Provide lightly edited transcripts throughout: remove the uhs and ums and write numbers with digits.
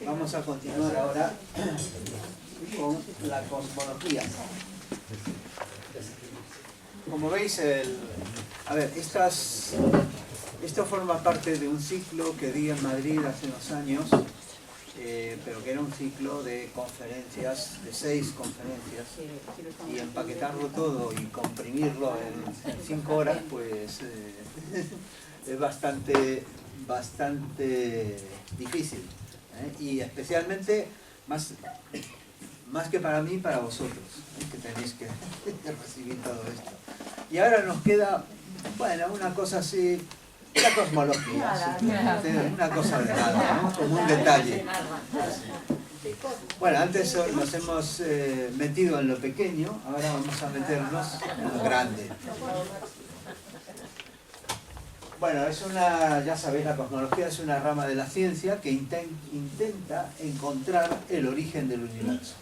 Vamos a continuar ahora con la cosmología. Como veis, esto forma parte de un ciclo que di en Madrid hace unos años, pero que era un ciclo de conferencias, de 6 conferencias, y empaquetarlo todo y comprimirlo en 5 horas, pues es bastante difícil, y especialmente más que para mí, para vosotros, que tenéis que recibir todo esto. Y ahora nos queda, bueno, una cosa así, la cosmología, ¿sí? Una cosa de nada, ¿no? Como un detalle. Bueno, antes nos hemos metido en lo pequeño, ahora vamos a meternos en lo grande. Bueno, ya sabéis, la cosmología es una rama de la ciencia que intenta encontrar el origen del universo.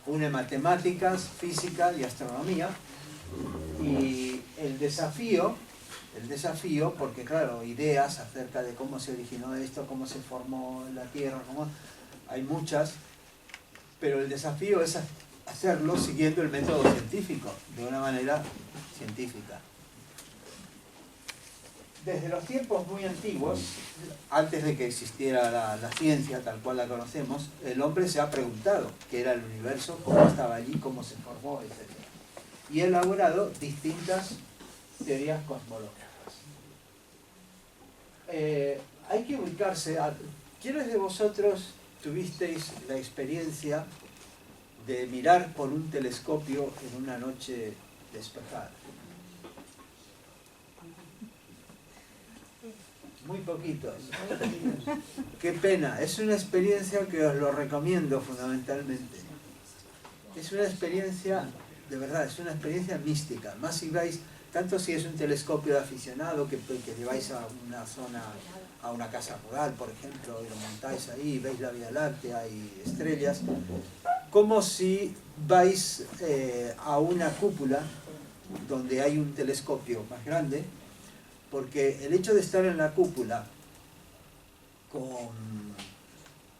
Une matemáticas, física y astronomía. Y el desafío, porque claro, ideas acerca de cómo se originó esto, cómo se formó la Tierra, hay muchas, pero el desafío es hacerlo siguiendo el método científico, de una manera científica. Desde los tiempos muy antiguos, antes de que existiera la ciencia tal cual la conocemos, el hombre se ha preguntado qué era el universo, cómo estaba allí, cómo se formó, etc. Y ha elaborado distintas teorías cosmológicas. Hay que ubicarse. ¿Quiénes de vosotros tuvisteis la experiencia de mirar por un telescopio en una noche despejada? Muy poquitos. Qué pena. Es una experiencia que os lo recomiendo fundamentalmente. Es una experiencia, de verdad, es una experiencia mística. Más si vais, tanto si es un telescopio de aficionado que lleváis a una zona, a una casa rural, por ejemplo, y lo montáis ahí, veis la Vía Láctea y estrellas, como si vais a una cúpula donde hay un telescopio más grande, porque el hecho de estar en la cúpula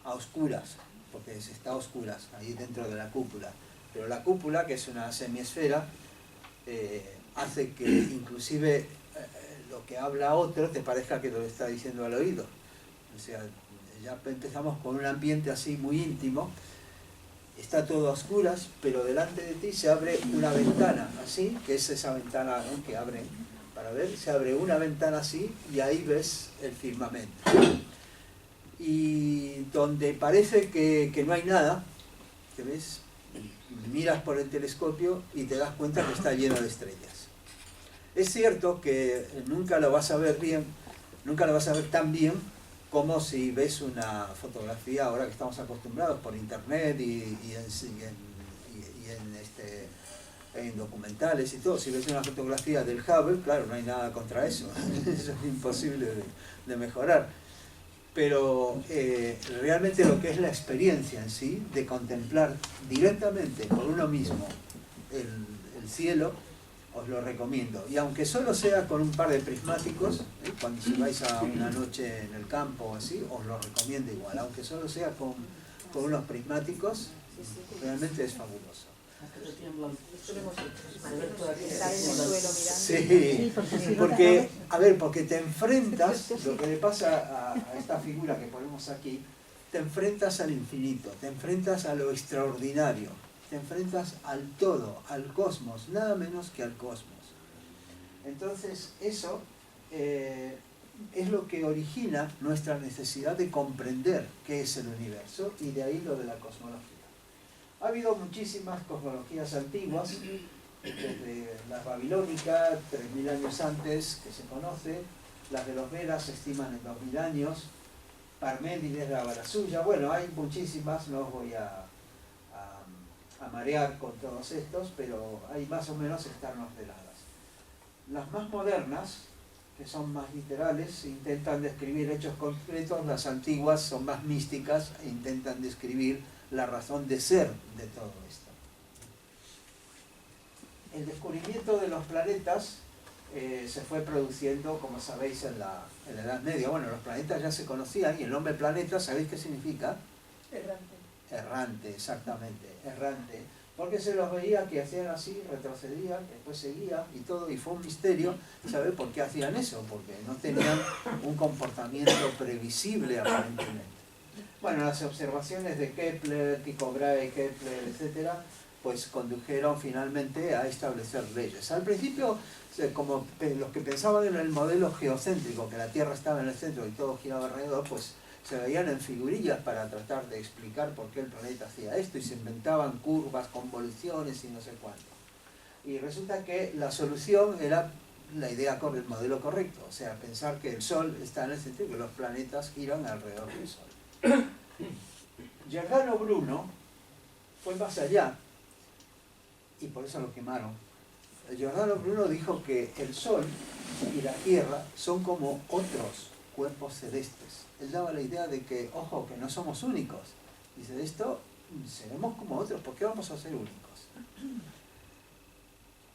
a oscuras, porque se está a oscuras ahí dentro de la cúpula, pero la cúpula, que es una semiesfera, hace que inclusive lo que habla otro te parezca que te lo está diciendo al oído. O sea, ya empezamos con un ambiente así muy íntimo, está todo a oscuras, pero delante de ti se abre una ventana así, que es esa ventana, ¿no?, que abre para ver, se abre una ventana así y ahí ves el firmamento. Y donde parece que no hay nada, ¿te ves? Miras por el telescopio y te das cuenta que está lleno de estrellas. Es cierto que nunca lo vas a ver bien, nunca lo vas a ver tan bien como si ves una fotografía, ahora que estamos acostumbrados por internet y en documentales y todo. Si ves una fotografía del Hubble, claro, no hay nada contra eso, eso es imposible de mejorar. Pero realmente lo que es la experiencia en sí, de contemplar directamente por uno mismo el cielo, os lo recomiendo. Y aunque solo sea con un par de prismáticos, cuando si vais a una noche en el campo o así, os lo recomiendo igual. Aunque solo sea con unos prismáticos, realmente es fabuloso. Sí, porque, a ver, porque te enfrentas, lo que le pasa a esta figura que ponemos aquí, te enfrentas al infinito, te enfrentas a lo extraordinario, te enfrentas al todo, al cosmos, nada menos que al cosmos. Entonces, eso es lo que origina nuestra necesidad de comprender qué es el universo, y de ahí lo de la cosmología. Ha habido muchísimas cosmologías antiguas, desde la babilónica, 3000 años antes, que se conoce, las de los Vedas se estiman en 2000 años, Parménides daba la suya, bueno, hay muchísimas, no os voy a marear con todos estos, pero hay más o menos están ordenadas. Las más modernas, que son más literales, intentan describir hechos concretos, las antiguas son más místicas e intentan describir la razón de ser de todo esto. El descubrimiento de los planetas se fue produciendo, como sabéis, en la en la Edad Media. Bueno, los planetas ya se conocían y el nombre planeta, ¿sabéis qué significa? Errante. Errante, exactamente, errante. Porque se los veía que hacían así, retrocedían, después seguían y todo, y fue un misterio saber por qué hacían eso, porque no tenían un comportamiento previsible aparentemente. Bueno, las observaciones de Kepler, Tycho Brahe, Kepler, etcétera, pues condujeron finalmente a establecer leyes. Al principio, como los que pensaban en el modelo geocéntrico, que la Tierra estaba en el centro y todo giraba alrededor, pues se veían en figurillas para tratar de explicar por qué el planeta hacía esto y se inventaban curvas, convoluciones y no sé cuánto. Y resulta que la solución era la idea con el modelo correcto, o sea, pensar que el Sol está en el centro y que los planetas giran alrededor del Sol. Giordano Bruno fue más allá y por eso lo quemaron. Giordano Bruno dijo que el Sol y la Tierra son como otros cuerpos celestes. Él daba la idea de que, ojo, que no somos únicos. Dice, de esto seremos como otros, ¿por qué vamos a ser únicos?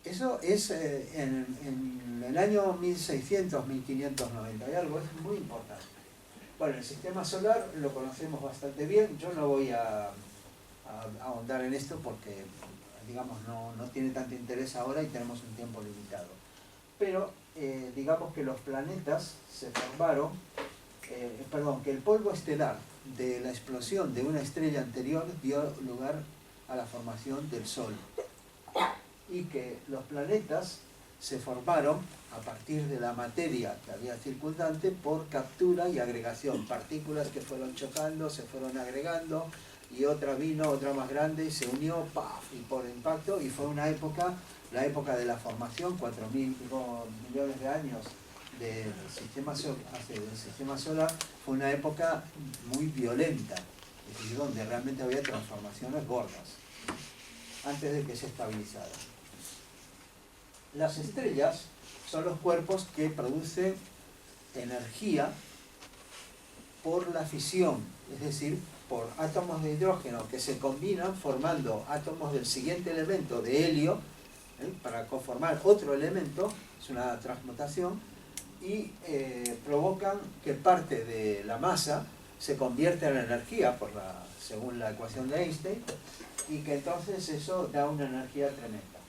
Eso es en el año 1600, 1590 y algo, es muy importante. Bueno, el sistema solar lo conocemos bastante bien, yo no voy a ahondar en esto porque, digamos, no tiene tanto interés ahora y tenemos un tiempo limitado. Pero digamos que los planetas se formaron, que el polvo estelar de la explosión de una estrella anterior dio lugar a la formación del Sol. Y que los planetas se formaron a partir de la materia que había circundante por captura y agregación. Partículas que fueron chocando, se fueron agregando, y otra vino, otra más grande, y se unió, ¡paf! Y por impacto, y fue una época, la época de la formación, 4.000 millones de años del sistema solar, fue una época muy violenta, es decir, donde realmente había transformaciones gordas, antes de que se estabilizara. Las estrellas son los cuerpos que producen energía por la fisión, es decir, por átomos de hidrógeno que se combinan formando átomos del siguiente elemento, de helio, para conformar otro elemento, es una transmutación, y provocan que parte de la masa se convierta en energía, según la ecuación de Einstein, y que entonces eso da una energía tremenda.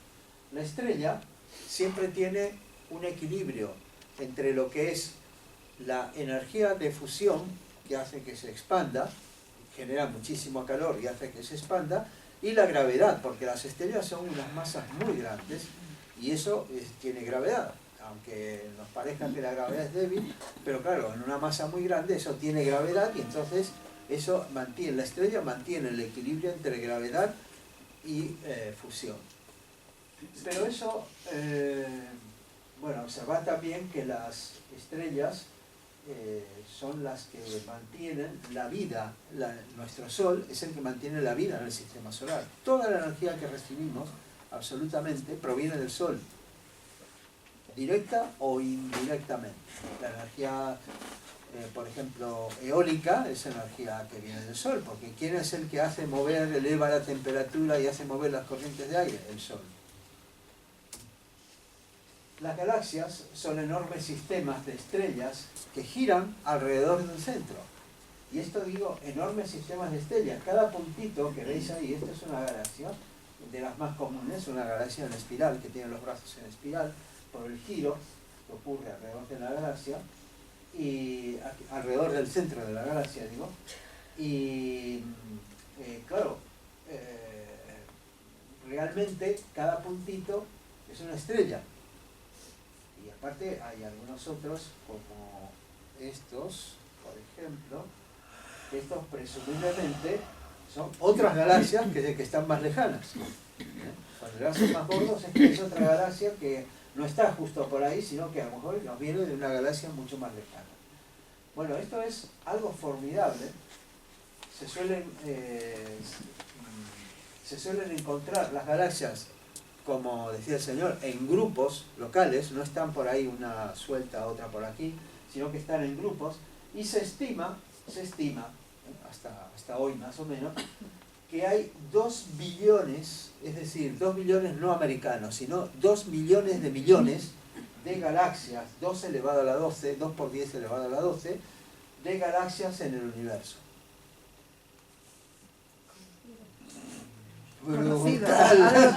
La estrella siempre tiene un equilibrio entre lo que es la energía de fusión, que hace que se expanda, genera muchísimo calor y hace que se expanda, y la gravedad, porque las estrellas son unas masas muy grandes y eso tiene gravedad, aunque nos parezca que la gravedad es débil, pero claro, en una masa muy grande eso tiene gravedad y entonces eso mantiene, la estrella mantiene el equilibrio entre gravedad y fusión. Pero eso, bueno, observad también que las estrellas son las que mantienen la vida, nuestro Sol es el que mantiene la vida en el sistema solar. Toda la energía que recibimos, absolutamente, proviene del Sol, directa o indirectamente. La energía, por ejemplo, eólica, es energía que viene del Sol, porque ¿quién es el que hace mover, eleva la temperatura y hace mover las corrientes de aire? El Sol. Las galaxias son enormes sistemas de estrellas que giran alrededor del centro. Y esto digo, enormes sistemas de estrellas. Cada puntito que veis ahí, esto es una galaxia, de las más comunes, una galaxia en espiral, que tiene los brazos en espiral, por el giro que ocurre alrededor de la galaxia, y alrededor del centro de la galaxia, digo. Y claro, realmente cada puntito es una estrella. Y aparte hay algunos otros, como estos, por ejemplo, que estos presumiblemente son otras galaxias que están más lejanas. Cuando galaxias más gordos es que es otra galaxia que no está justo por ahí, sino que a lo mejor nos viene de una galaxia mucho más lejana. Bueno, esto es algo formidable. Se suelen encontrar las galaxias, como decía el señor, en grupos locales, no están por ahí una suelta, otra por aquí, sino que están en grupos, y se estima, hasta hoy más o menos, que hay 2 billones, es decir, 2 billones no americanos, sino 2 millones de de galaxias, 2 elevado a la 12, 2 por 10 elevado a la 12, de galaxias en el universo. Brutal.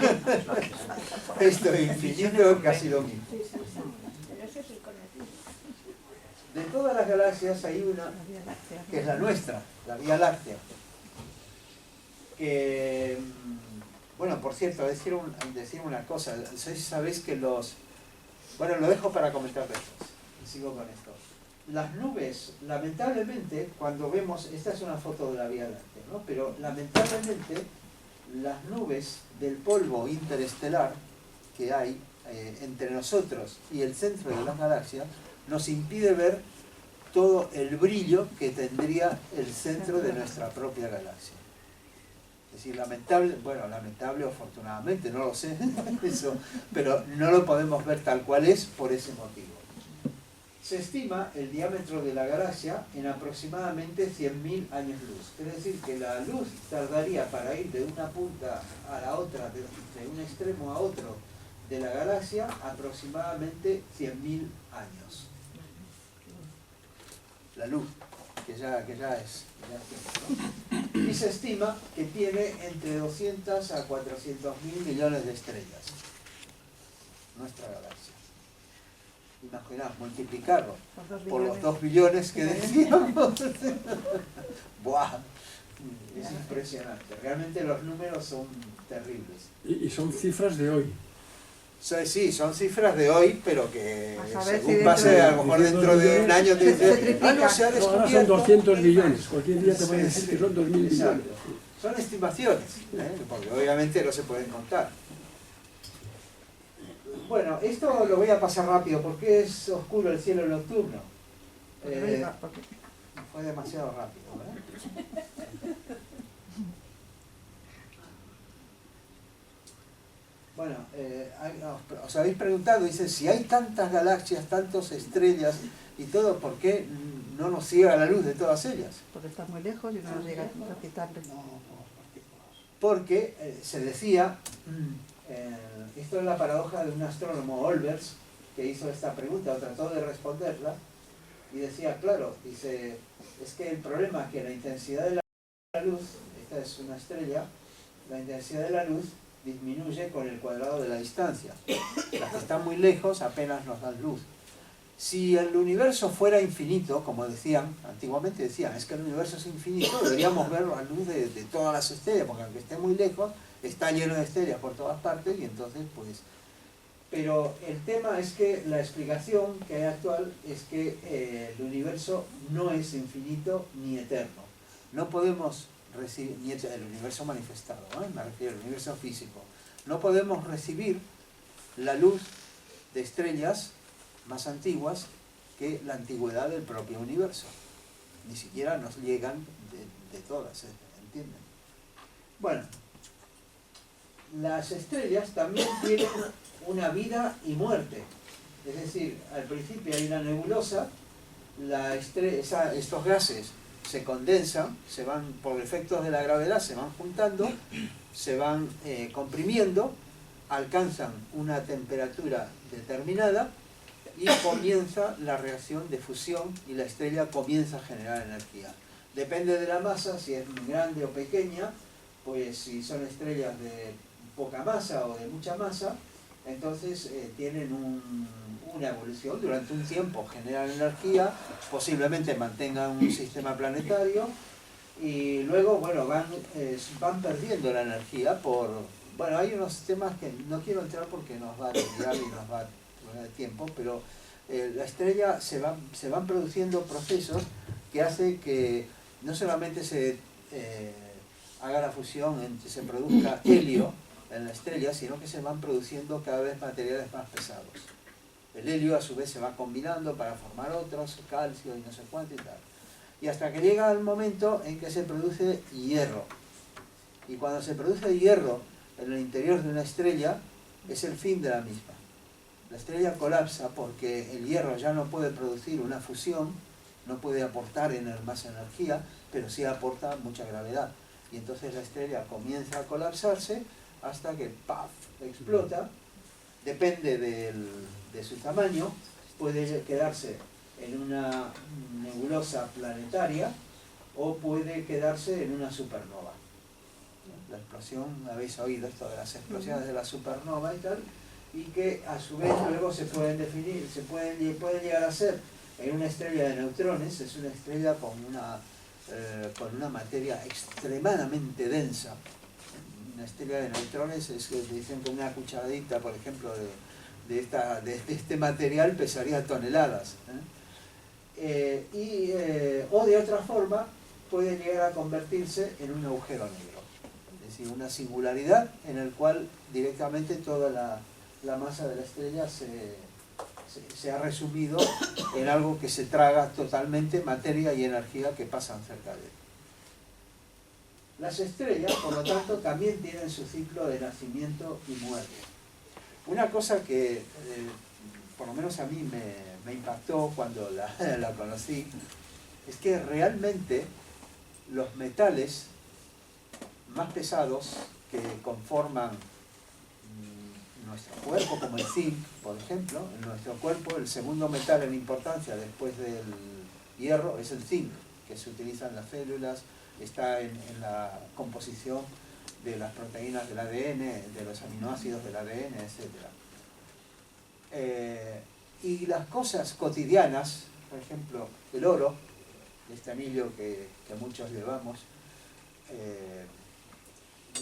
Esto es infinito, casi lo mismo. De todas las galaxias hay una que es la nuestra, la Vía Láctea. Que, bueno, por cierto, decir una cosa, sabéis que bueno, lo dejo para comentar después, sigo con esto. Las nubes, lamentablemente, cuando vemos, esta es una foto de la Vía Láctea, ¿no? Pero lamentablemente las nubes del polvo interestelar que hay entre nosotros y el centro de las galaxias nos impide ver todo el brillo que tendría el centro de nuestra propia galaxia. Es decir, lamentable o afortunadamente, no lo sé, eso, pero no lo podemos ver tal cual es por ese motivo. Se estima el diámetro de la galaxia en aproximadamente 100.000 años luz. Es decir, que la luz tardaría para ir de una punta a la otra, de un extremo a otro de la galaxia, aproximadamente 100.000 años. La luz, que ya es tiempo, ¿no? Y se estima que tiene entre 200 a 400.000 millones de estrellas nuestra galaxia. Imaginaos, multiplicarlo por los 2 billones que decíamos. ¡Buah! Es impresionante. Realmente los números son terribles. Y son cifras de hoy. Sí, son cifras de hoy, pero que según si pase, a lo mejor dentro de un año te dicen, no se ha Ahora descubierto. son 200 billones. Cualquier día te pueden decir que son 2.000 billones. Son estimaciones, porque obviamente no se pueden contar. Bueno, esto lo voy a pasar rápido porque es oscuro el cielo nocturno. Fue demasiado rápido, ¿verdad? Bueno, os habéis preguntado, dice, si hay tantas galaxias, tantas estrellas y todo, ¿por qué no nos ciega la luz de todas ellas? Porque está muy lejos y no nos llega a quitarle. Porque se decía, esto es la paradoja de un astrónomo, Olbers, que hizo esta pregunta o trató de responderla, y decía, claro, dice, es que el problema es que la intensidad de la luz, esta es una estrella, la intensidad de la luz disminuye con el cuadrado de la distancia. Las que están muy lejos apenas nos dan luz. Si el universo fuera infinito, como decían, antiguamente decían, es que el universo es infinito, deberíamos ver la luz de todas las estrellas, porque aunque esté muy lejos, está lleno de estrellas por todas partes, y entonces pues... Pero el tema es que la explicación que hay actual es que el universo no es infinito ni eterno. No podemos recibir, ni el universo manifestado, me refiero al universo físico, no podemos recibir la luz de estrellas más antiguas que la antigüedad del propio universo. Ni siquiera nos llegan de todas, ¿entienden? Bueno, las estrellas también tienen una vida y muerte. Es decir, al principio hay una nebulosa, estos gases se condensan, se van, por efectos de la gravedad, se van juntando, se van comprimiendo, alcanzan una temperatura determinada y comienza la reacción de fusión y la estrella comienza a generar energía. Depende de la masa, si es grande o pequeña, pues si son estrellas de poca masa o de mucha masa, entonces tienen una evolución, durante un tiempo generan energía, posiblemente mantengan un sistema planetario y luego, bueno, van perdiendo la energía por... Bueno, hay unos temas que no quiero entrar porque nos va a desviar y nos va a tomar tiempo, pero la estrella se van produciendo procesos que hacen que no solamente se haga la fusión, se produzca helio en la estrella, sino que se van produciendo cada vez materiales más pesados. El helio a su vez se va combinando para formar otros, calcio y no sé cuánto y tal. Y hasta que llega el momento en que se produce hierro. Y cuando se produce hierro en el interior de una estrella, es el fin de la misma. La estrella colapsa porque el hierro ya no puede producir una fusión, no puede aportar más energía, pero sí aporta mucha gravedad. Y entonces la estrella comienza a colapsarse hasta que ¡paf!, explota depende de su tamaño, puede quedarse en una nebulosa planetaria o puede quedarse en una supernova. La explosión, habéis oído esto de las explosiones de la supernova y tal, y que a su vez luego se pueden definir, puede llegar a ser en una estrella de neutrones, es una estrella con una materia extremadamente densa. Una estrella de neutrones es que dicen que una cucharadita, por ejemplo, de este material pesaría toneladas. O de otra forma puede llegar a convertirse en un agujero negro. Es decir, una singularidad en el cual directamente toda la masa de la estrella se ha resumido en algo que se traga totalmente materia y energía que pasan cerca de él. Las estrellas, por lo tanto, también tienen su ciclo de nacimiento y muerte. Una cosa que, por lo menos a mí me impactó cuando la conocí, es que realmente los metales más pesados que conforman nuestro cuerpo, como el zinc, por ejemplo, en nuestro cuerpo el segundo metal en importancia después del hierro es el zinc, que se utiliza en las células, está en la composición de las proteínas del ADN, de los aminoácidos del ADN, etc. Y las cosas cotidianas, por ejemplo, el oro, este anillo que muchos llevamos,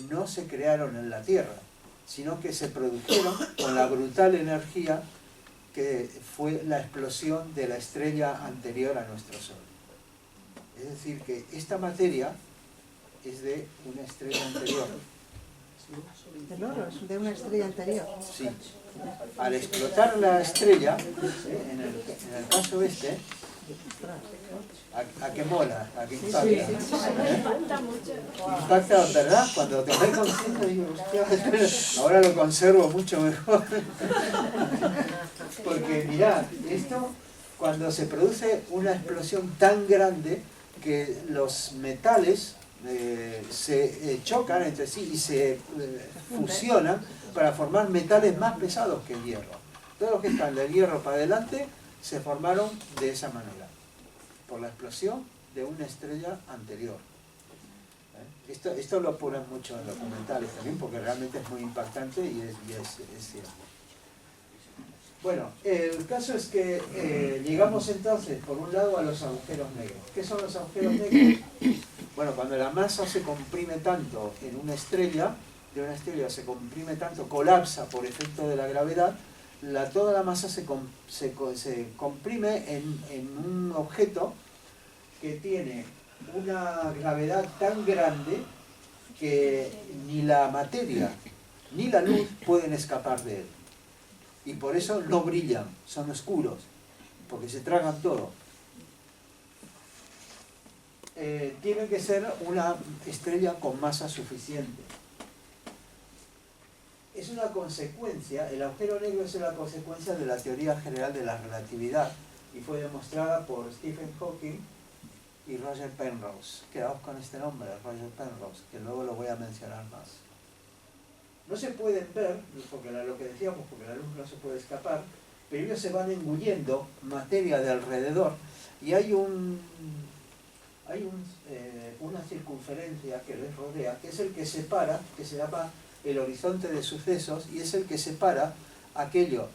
no se crearon en la Tierra, sino que se produjeron con la brutal energía que fue la explosión de la estrella anterior a nuestro Sol. Es decir, que esta materia es de una estrella anterior. El oro es de una estrella anterior. Sí. Al explotar la estrella, en el caso este, ¿a qué mola? ¿A qué impacta? Sí, impacta mucho. Impacta, ¿verdad? Cuando tomé conciencia digo, hostia, ahora lo conservo mucho mejor. Porque mirad, esto, cuando se produce una explosión tan grande que los metales se chocan entre sí y se fusionan para formar metales más pesados que el hierro. Todos los que están del hierro para adelante se formaron de esa manera, por la explosión de una estrella anterior. Esto lo ponen mucho en documentales también, porque realmente es muy impactante y es cierto. Bueno, el caso es que llegamos entonces, por un lado, a los agujeros negros. ¿Qué son los agujeros negros? Bueno, cuando la masa se comprime tanto en una estrella, se comprime tanto, colapsa por efecto de la gravedad, toda la masa se comprime en un objeto que tiene una gravedad tan grande que ni la materia ni la luz pueden escapar de él. Y por eso no brillan, son oscuros, porque se tragan todo. Tiene que ser una estrella con masa suficiente. Es una consecuencia, el agujero negro es una consecuencia de la teoría general de la relatividad y fue demostrada por Stephen Hawking y Roger Penrose. Quedaos con este nombre, Roger Penrose, que luego lo voy a mencionar más. No se pueden ver, porque lo que decíamos, porque la luz no se puede escapar, pero ellos se van engullendo materia de alrededor y hay una circunferencia que les rodea, que es el que separa, que se llama el horizonte de sucesos, y es el que separa aquello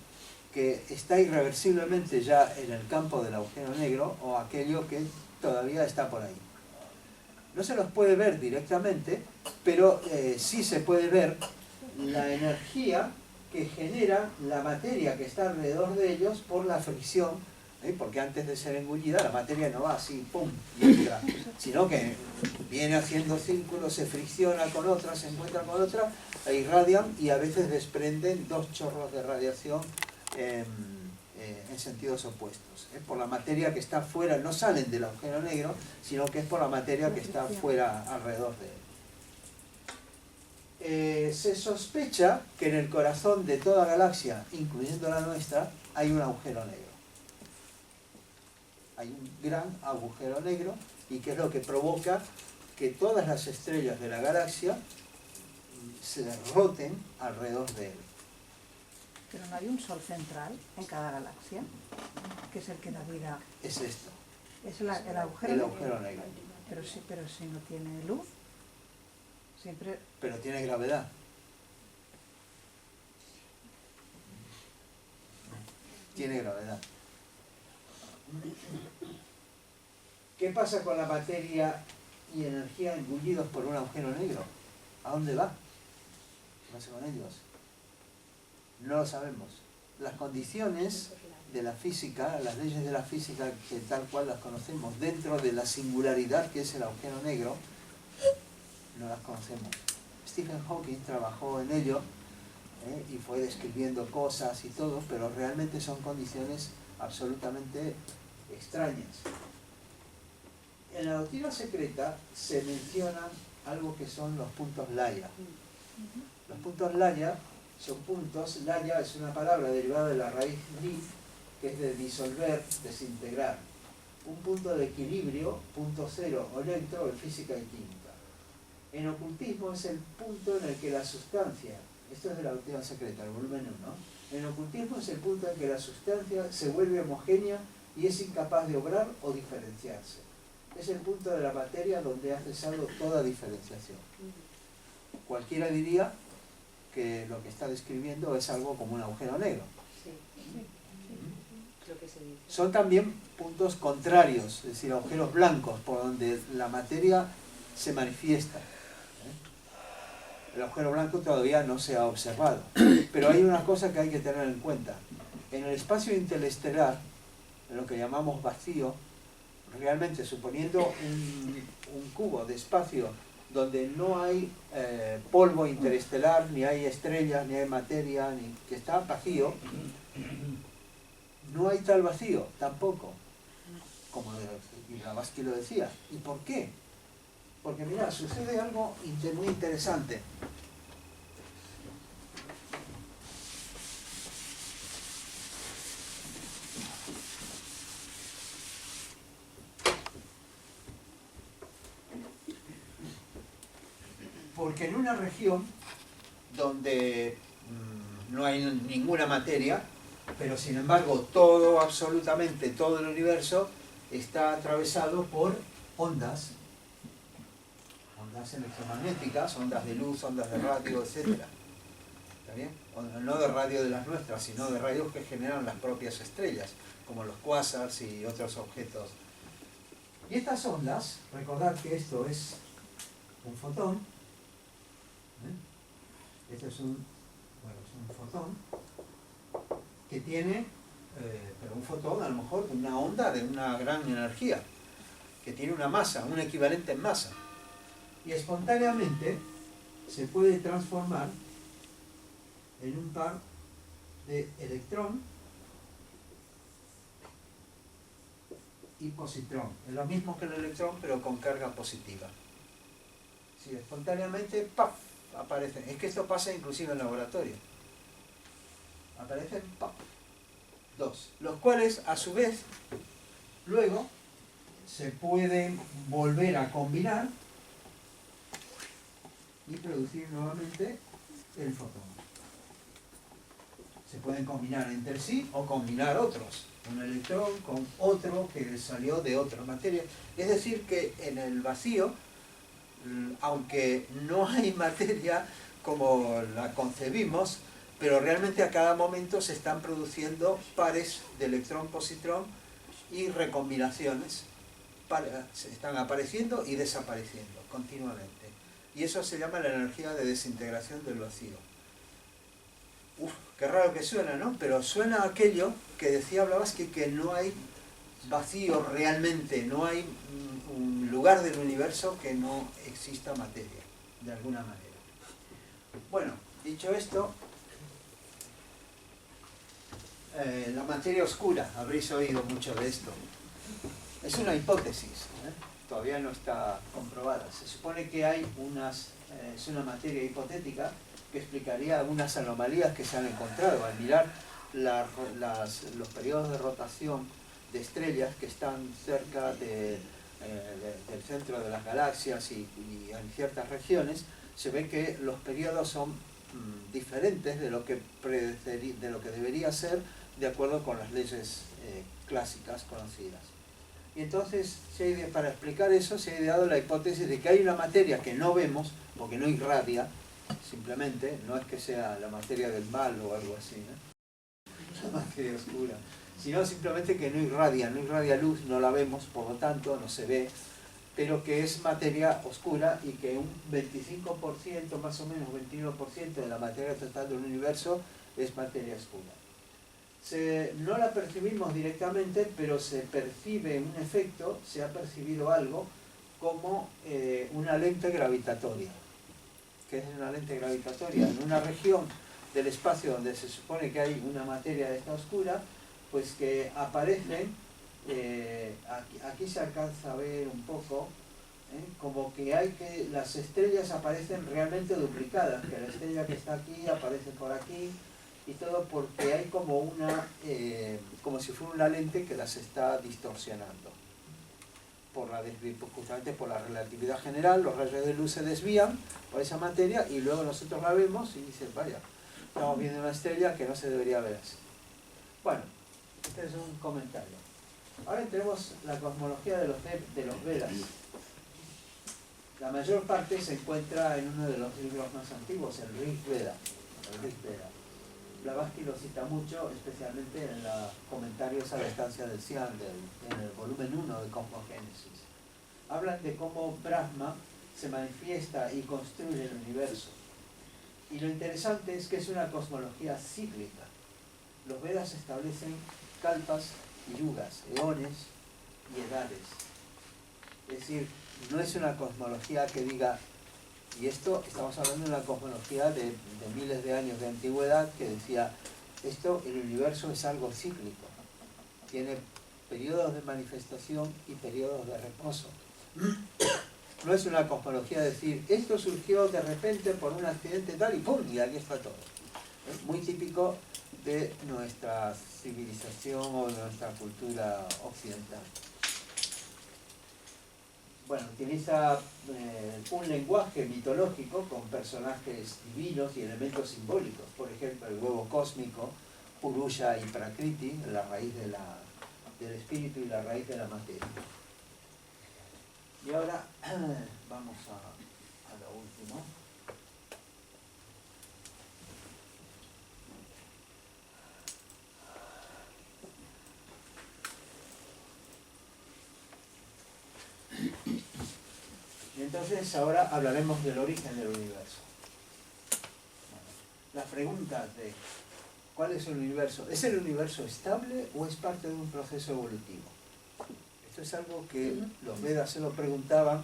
que está irreversiblemente ya en el campo del agujero negro o aquello que todavía está por ahí. No se los puede ver directamente, pero sí se puede ver la energía que genera la materia que está alrededor de ellos por la fricción, porque antes de ser engullida la materia no va así, pum, y entra, sino que viene haciendo círculos, se fricciona con otra, se encuentra con otra, e irradian y a veces desprenden dos chorros de radiación en sentidos opuestos. Por la materia que está fuera, no salen del agujero negro, sino que es por la materia que está fuera alrededor de él. Se sospecha que en el corazón de toda galaxia, incluyendo la nuestra, hay un agujero negro. Hay un gran agujero negro y que es lo que provoca que todas las estrellas de la galaxia se roten alrededor de él. Pero no hay un sol central en cada galaxia, que es el que da vida. Es esto, Es el agujero el negro. agujero negro. Pero si no tiene luz, siempre. Pero tiene gravedad. Tiene gravedad. ¿Qué pasa con la materia y energía engullidos por un agujero negro? ¿A dónde va? ¿Qué pasa con ellos? No lo sabemos. Las condiciones de la física, las leyes de la física que tal cual las conocemos dentro de la singularidad que es el agujero negro, no las conocemos. Stephen Hawking trabajó en ello y fue describiendo cosas y todo, pero realmente son condiciones absolutamente extrañas. En la doctrina secreta se mencionan algo que son los puntos Laya. Los puntos Laya son puntos, Laya es una palabra derivada de la raíz Li, que es de disolver, desintegrar. Un punto de equilibrio, punto cero o neutro en física y química. En ocultismo es el punto en el que la sustancia, esto es de la doctrina secreta, el volumen 1, en ocultismo es el punto en que la sustancia se vuelve homogénea y es incapaz de obrar o diferenciarse. Es el punto de la materia donde ha cesado toda diferenciación. Cualquiera diría que lo que está describiendo es algo como un agujero negro. Son también puntos contrarios, es decir, agujeros blancos, por donde la materia se manifiesta. El agujero blanco todavía no se ha observado, pero hay una cosa que hay que tener en cuenta. En el espacio interestelar, en lo que llamamos vacío, realmente suponiendo un cubo de espacio donde no hay polvo interestelar, ni hay estrellas, ni hay materia, ni que está vacío, no hay tal vacío tampoco, como Blavatsky lo decía. ¿Y por qué? Porque mira, sucede algo muy interesante. Porque en una región donde no hay ninguna materia, pero sin embargo todo, absolutamente todo el universo está atravesado por ondas electromagnéticas, ondas de luz, ondas de radio, etc. ¿Está bien? No de radio de las nuestras, sino de radios que generan las propias estrellas, como los cuásars y otros objetos. Y estas ondas, recordad que esto es un fotón. Este es un fotón que tiene, pero un fotón a lo mejor de una onda de una gran energía, que tiene una masa, un equivalente en masa. Y espontáneamente se puede transformar en un par de electrón y positrón. Es lo mismo que el electrón, pero con carga positiva. Si espontáneamente, ¡paf!, aparecen. Es que esto pasa inclusive en laboratorio. Aparecen, ¡paf!, dos. Los cuales, a su vez, luego se pueden volver a combinar y producir nuevamente el fotón. Se pueden combinar entre sí o combinar otros. Un electrón con otro que salió de otra materia. Es decir, que en el vacío, aunque no hay materia como la concebimos, pero realmente a cada momento se están produciendo pares de electrón-positrón y recombinaciones. Se están apareciendo y desapareciendo continuamente. Y eso se llama la energía de desintegración del vacío. Uf, qué raro que suena, ¿no? Pero suena aquello que decía Blavatsky, que no hay vacío realmente, no hay un lugar del universo que no exista materia, de alguna manera. Bueno, dicho esto, la materia oscura, habréis oído mucho de esto. Es una hipótesis, todavía no está comprobada. Se supone que hay es una materia hipotética que explicaría algunas anomalías que se han encontrado al mirar los periodos de rotación de estrellas que están cerca del centro de las galaxias y en ciertas regiones. Se ve que los periodos son diferentes de lo que debería ser de acuerdo con las leyes clásicas conocidas. Y entonces, para explicar eso, se ha ideado la hipótesis de que hay una materia que no vemos, porque no irradia, simplemente, no es que sea la materia del mal o algo así, ¿no? La materia oscura, sino simplemente que no irradia luz, no la vemos, por lo tanto no se ve, pero que es materia oscura y que un 25%, más o menos 21% de la materia total del universo es materia oscura. No la percibimos directamente, pero se percibe un efecto, se ha percibido algo como una lente gravitatoria. ¿Qué es una lente gravitatoria? En una región del espacio donde se supone que hay una materia de esta oscura, pues que aparecen, aquí se alcanza a ver un poco, como que las estrellas aparecen realmente duplicadas, que la estrella que está aquí aparece por aquí, y todo porque hay como como si fuera una lente que las está distorsionando. Justamente por la relatividad general, los rayos de luz se desvían por esa materia y luego nosotros la vemos y dicen, vaya, estamos viendo una estrella que no se debería ver así. Bueno, este es un comentario. Ahora tenemos la cosmología de los Vedas. La mayor parte se encuentra en uno de los libros más antiguos, el Rig Veda. Blavatsky lo cita mucho, especialmente en los comentarios a la estancia del Cian, en el volumen 1 de Cosmogénesis. Hablan de cómo Brahma se manifiesta y construye el universo. Y lo interesante es que es una cosmología cíclica. Los Vedas establecen kalpas y yugas, eones y edades. Es decir, no es una cosmología que diga, y esto estamos hablando de una cosmología de miles de años de antigüedad que decía, el universo es algo cíclico, tiene periodos de manifestación y periodos de reposo. No es una cosmología decir, esto surgió de repente por un accidente tal y ¡pum! Y aquí está todo. Es muy típico de nuestra civilización o de nuestra cultura occidental. Bueno, utiliza un lenguaje mitológico con personajes divinos y elementos simbólicos. Por ejemplo, el huevo cósmico, Purusha y Prakriti, la raíz del espíritu y la raíz de la materia. Y ahora vamos a lo último. Y entonces ahora hablaremos del origen del universo. Las preguntas de ¿cuál es el universo? ¿Es el universo estable o es parte de un proceso evolutivo? Esto es algo que los Vedas se lo preguntaban,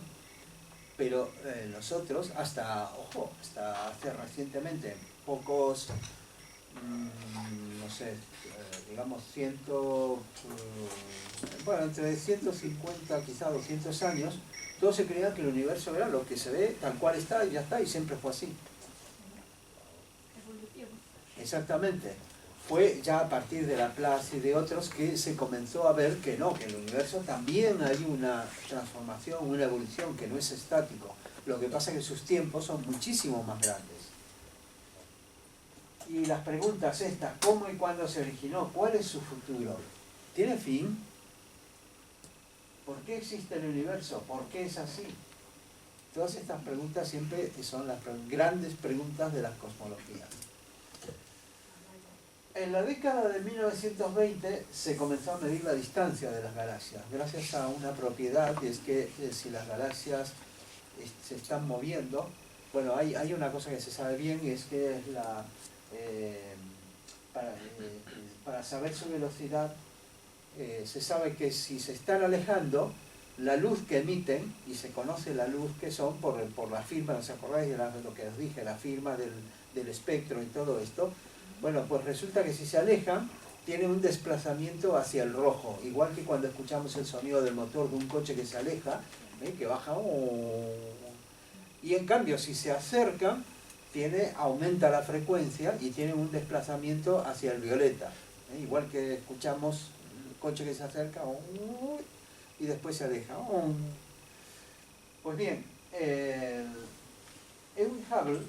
pero nosotros hasta hace recientemente, pocos, no sé, digamos entre 150 quizá 200 años, todos se creían que el universo era lo que se ve, tal cual está y ya está, y siempre fue así. Evolutivo. Exactamente. Fue ya a partir de Laplace y de otros que se comenzó a ver que no, que en el universo también hay una transformación, una evolución, que no es estático. Lo que pasa es que sus tiempos son muchísimo más grandes. Y las preguntas estas, ¿cómo y cuándo se originó? ¿Cuál es su futuro? ¿Tiene fin? ¿Por qué existe el universo? ¿Por qué es así? Todas estas preguntas siempre son las grandes preguntas de las cosmologías. En la década de 1920 se comenzó a medir la distancia de las galaxias, gracias a una propiedad, que es que si las galaxias se están moviendo, bueno, hay una cosa que se sabe bien, y es que es para saber su velocidad, se sabe que si se están alejando, la luz que emiten, y se conoce la luz que son por la firma, ¿no os acordáis de lo que os dije? La firma del espectro y todo esto. Bueno, pues resulta que si se alejan, tienen un desplazamiento hacia el rojo, igual que cuando escuchamos el sonido del motor de un coche que se aleja, que baja, y en cambio si se acercan, aumenta la frecuencia y tiene un desplazamiento hacia el violeta, igual que escuchamos el coche que se acerca, y después se aleja. Pues bien, Edwin Hubble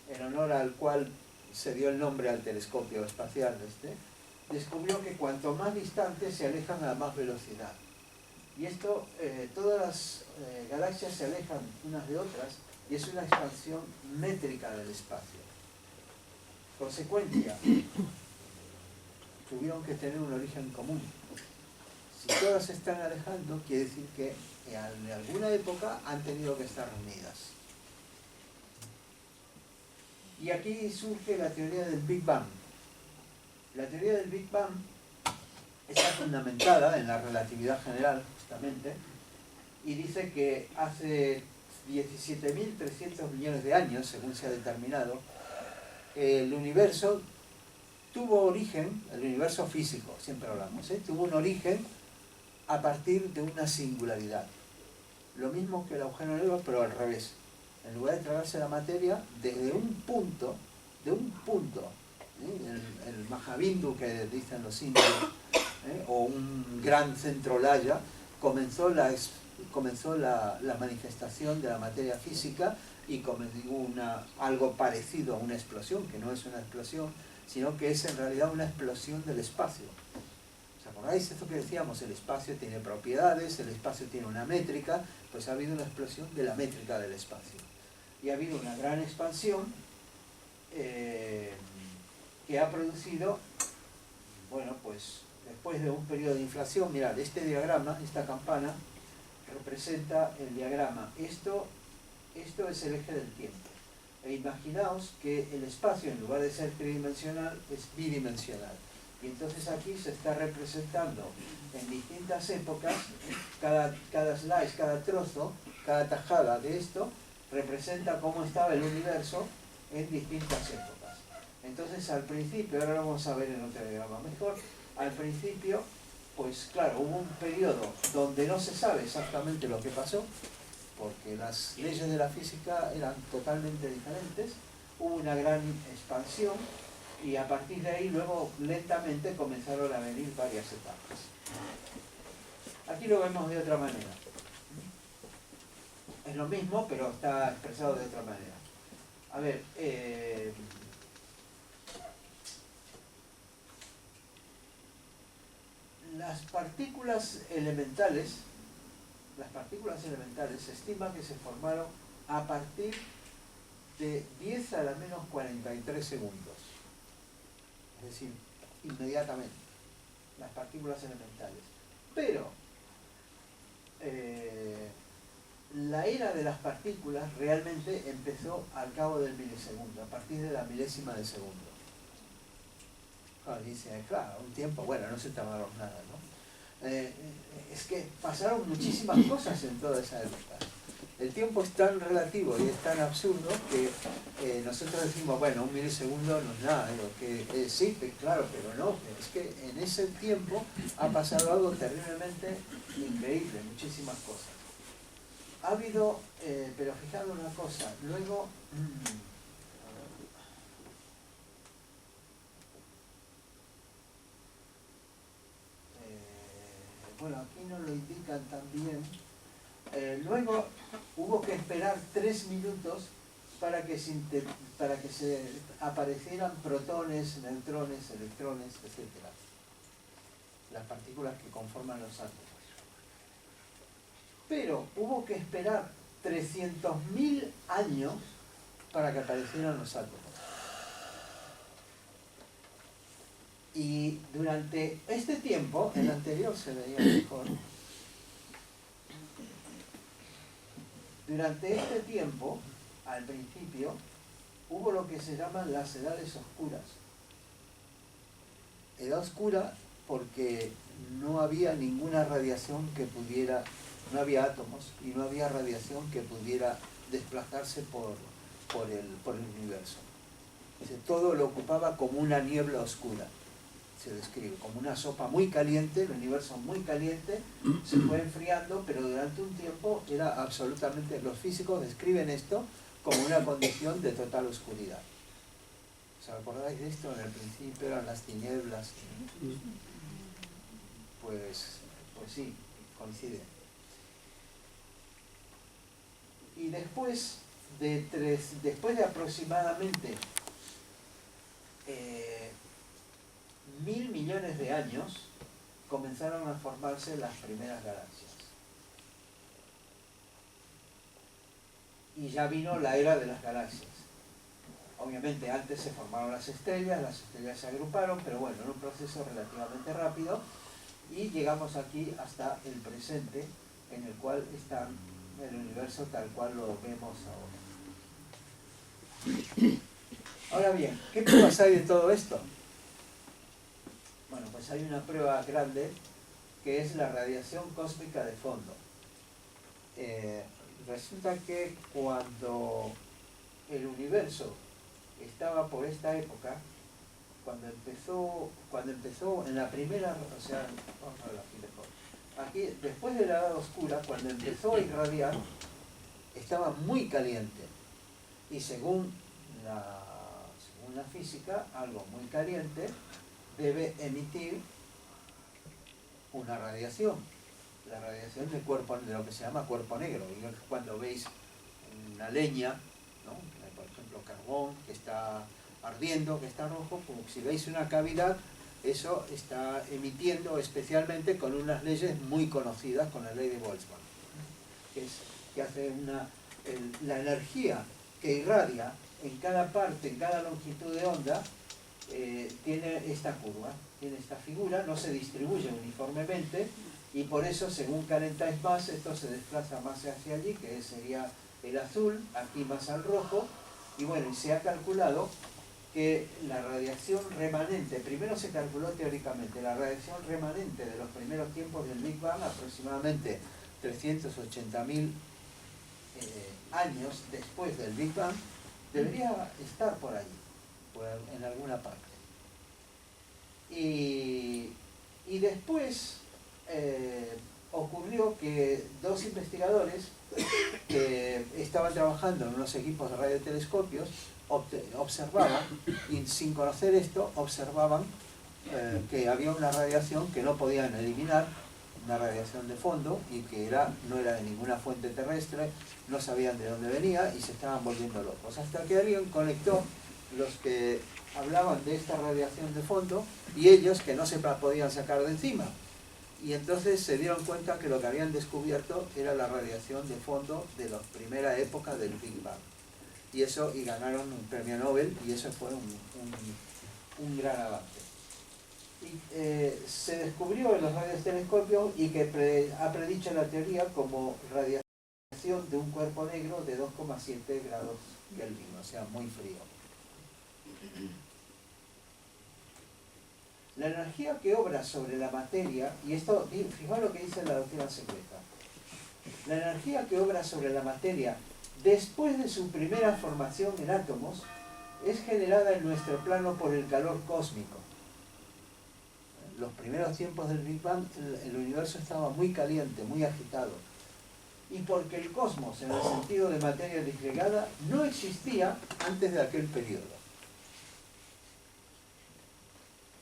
en honor al cual se dio el nombre al telescopio espacial descubrió que cuanto más distantes se alejan a más velocidad. Y esto, todas las galaxias se alejan unas de otras y es una expansión métrica del espacio. Consecuencia, tuvieron que tener un origen común. Si todas se están alejando, quiere decir que en alguna época han tenido que estar reunidas. Y aquí surge la teoría del Big Bang. La teoría del Big Bang está fundamentada en la relatividad general, justamente, y dice que hace 17.300 millones de años, según se ha determinado, el universo tuvo origen, el universo físico, siempre hablamos, tuvo un origen a partir de una singularidad. Lo mismo que el agujero negro, pero al revés. En lugar de tragarse la materia, desde un punto, el Mahabindu que dicen los indios, o un gran centro laya, comenzó la manifestación de la materia física y hubo algo parecido a una explosión, que no es una explosión, sino que es en realidad una explosión del espacio. ¿Os acordáis esto que decíamos? El espacio tiene propiedades, el espacio tiene una métrica, pues ha habido una explosión de la métrica del espacio. Y ha habido una gran expansión que ha producido, bueno, pues después de un periodo de inflación, mirad, este diagrama, esta campana, representa el diagrama. Esto es el eje del tiempo. E imaginaos que el espacio, en lugar de ser tridimensional, es bidimensional. Y entonces aquí se está representando en distintas épocas, cada slice, cada trozo, cada tajada de esto, representa cómo estaba el universo en distintas épocas. Entonces al principio, ahora lo vamos a ver en otro diagrama mejor, al principio, pues claro, hubo un periodo donde no se sabe exactamente lo que pasó, porque las leyes de la física eran totalmente diferentes, hubo una gran expansión y a partir de ahí luego lentamente comenzaron a venir varias etapas. Aquí lo vemos de otra manera. Es lo mismo, pero está expresado de otra manera. A ver, las partículas elementales se estima que se formaron a partir de 10 a la menos 43 segundos. Es decir, inmediatamente, las partículas elementales. Pero la era de las partículas realmente empezó al cabo del milisegundo, a partir de la milésima de segundo. Claro, dice, claro, un tiempo, bueno, no se tardaron nada, ¿no? Es que pasaron muchísimas cosas en toda esa época. El tiempo es tan relativo y es tan absurdo que nosotros decimos, bueno, un milisegundo no es nada, que sí, claro, pero no, es que en ese tiempo ha pasado algo terriblemente increíble, muchísimas cosas. Ha habido, pero fijaros una cosa, luego, bueno, aquí nos lo indican también. Luego hubo que esperar 3 minutos para que se aparecieran protones, neutrones, electrones, etc. Las partículas que conforman los átomos. Pero hubo que esperar 300.000 años para que aparecieran los átomos. Y durante este tiempo, el anterior se veía mejor, durante este tiempo, al principio, hubo lo que se llaman las edades oscuras. Edad oscura porque no había ninguna radiación que pudiera, no había átomos y no había radiación que pudiera desplazarse por el universo. Todo lo ocupaba como una niebla oscura. Se describe como una sopa muy caliente, el universo muy caliente, se fue enfriando, pero durante un tiempo era absolutamente... Los físicos describen esto como una condición de total oscuridad. ¿Os acordáis de esto? En el principio eran las tinieblas. Pues sí, coincide. Y después después de aproximadamente 1000 millones de años, comenzaron a formarse las primeras galaxias. Y ya vino la era de las galaxias. Obviamente antes se formaron las estrellas se agruparon, pero bueno, en un proceso relativamente rápido, y llegamos aquí hasta el presente, en el cual está el universo tal cual lo vemos ahora. Ahora bien, ¿qué pruebas hay de todo esto? Bueno, pues hay una prueba grande que es la radiación cósmica de fondo. Resulta que cuando el universo estaba por esta época, cuando empezó en la primera, o sea, vamos a ver aquí mejor. Aquí, después de la edad oscura, cuando empezó a irradiar, estaba muy caliente. Y según la física, algo muy caliente debe emitir una radiación. La radiación de lo que se llama cuerpo negro. Y cuando veis una leña, ¿no? Por ejemplo carbón que está ardiendo, que está rojo, como si veis una cavidad, eso está emitiendo, especialmente con unas leyes muy conocidas, con la ley de Boltzmann, que hace la energía que irradia en cada parte, en cada longitud de onda, tiene esta curva, tiene esta figura, no se distribuye uniformemente, y por eso, según calentáis más, esto se desplaza más hacia allí, que sería el azul, aquí más al rojo, y bueno, y se ha calculado que la radiación remanente, primero se calculó teóricamente, la radiación remanente de los primeros tiempos del Big Bang, aproximadamente 380.000 años después del Big Bang, debería estar por allí, en alguna parte. Y después ocurrió que dos investigadores que estaban trabajando en unos equipos de radiotelescopios observaban, y sin conocer esto, observaban que había una radiación que no podían eliminar, una radiación de fondo, y que no era de ninguna fuente terrestre, no sabían de dónde venía y se estaban volviendo locos. Hasta que alguien conectó los que hablaban de esta radiación de fondo y ellos que no se la podían sacar de encima. Y entonces se dieron cuenta que lo que habían descubierto era la radiación de fondo de la primera época del Big Bang. Y ganaron un premio Nobel, y eso fue un gran avance. Y se descubrió en los radiotelescopios y que ha predicho la teoría como radiación de un cuerpo negro de 2,7 grados Kelvin, o sea, muy frío. La energía que obra sobre la materia, y esto, fijaos lo que dice la doctrina secreta, la energía que obra sobre la materia después de su primera formación en átomos es generada en nuestro plano por el calor cósmico. Los primeros tiempos del Big Bang, el universo estaba muy caliente, muy agitado. Y porque el cosmos, en el sentido de materia disgregada, no existía antes de aquel periodo.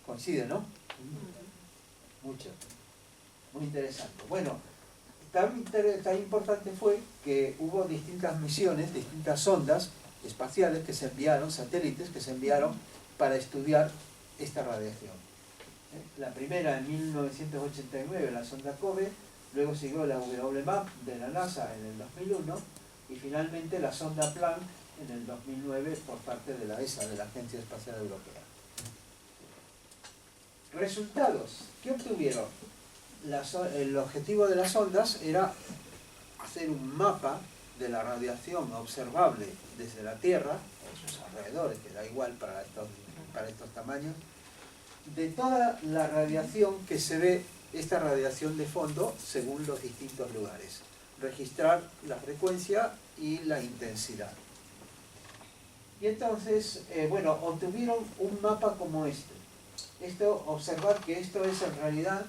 Coincide, ¿no? Mucho. Muy interesante. Bueno, tan importante fue que hubo distintas misiones, distintas sondas espaciales que se enviaron, satélites que se enviaron para estudiar esta radiación. La primera en 1989, la sonda COBE, luego siguió la WMAP de la NASA en el 2001 y finalmente la sonda Planck en el 2009 por parte de la ESA, de la Agencia Espacial Europea. Resultados. ¿Qué obtuvieron? El objetivo de las ondas era hacer un mapa de la radiación observable desde la Tierra, o sus alrededores, que da igual para estos tamaños, de toda la radiación que se ve, esta radiación de fondo, según los distintos lugares. Registrar la frecuencia y la intensidad. Y entonces, bueno, obtuvieron un mapa como este. Observar que esto es en realidad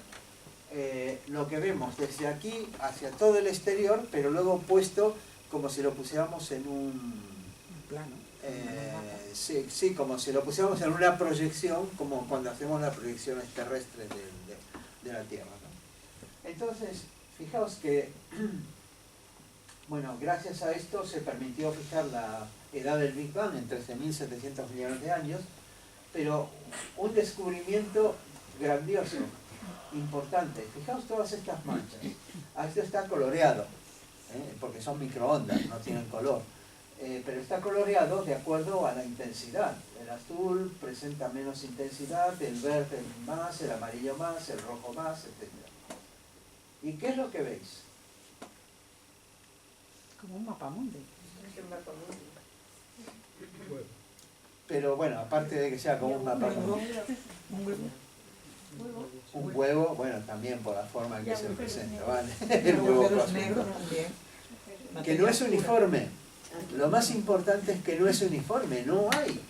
lo que vemos desde aquí hacia todo el exterior, pero luego puesto como si lo pusiéramos en un plano. Sí, como si lo pusiéramos en una proyección, como cuando hacemos las proyecciones terrestres de la Tierra, ¿no? Entonces, fijaos que Bueno, gracias a esto se permitió fijar la edad del Big Bang en 13.700 millones de años, pero un descubrimiento grandioso, importante. Fijaos todas estas manchas. Esto está coloreado, porque son microondas, no tienen color. Pero está coloreado de acuerdo a la intensidad. El azul presenta menos intensidad, el verde más, el amarillo más, el rojo más, etc. ¿Y qué es lo que veis? Como un mapamundi. Pero bueno, aparte de que sea como un mapa, un huevo, bueno, también por la forma en que se presenta, ¿vale? El huevo cósmico. Que no es uniforme. Lo más importante es que no es uniforme, no hay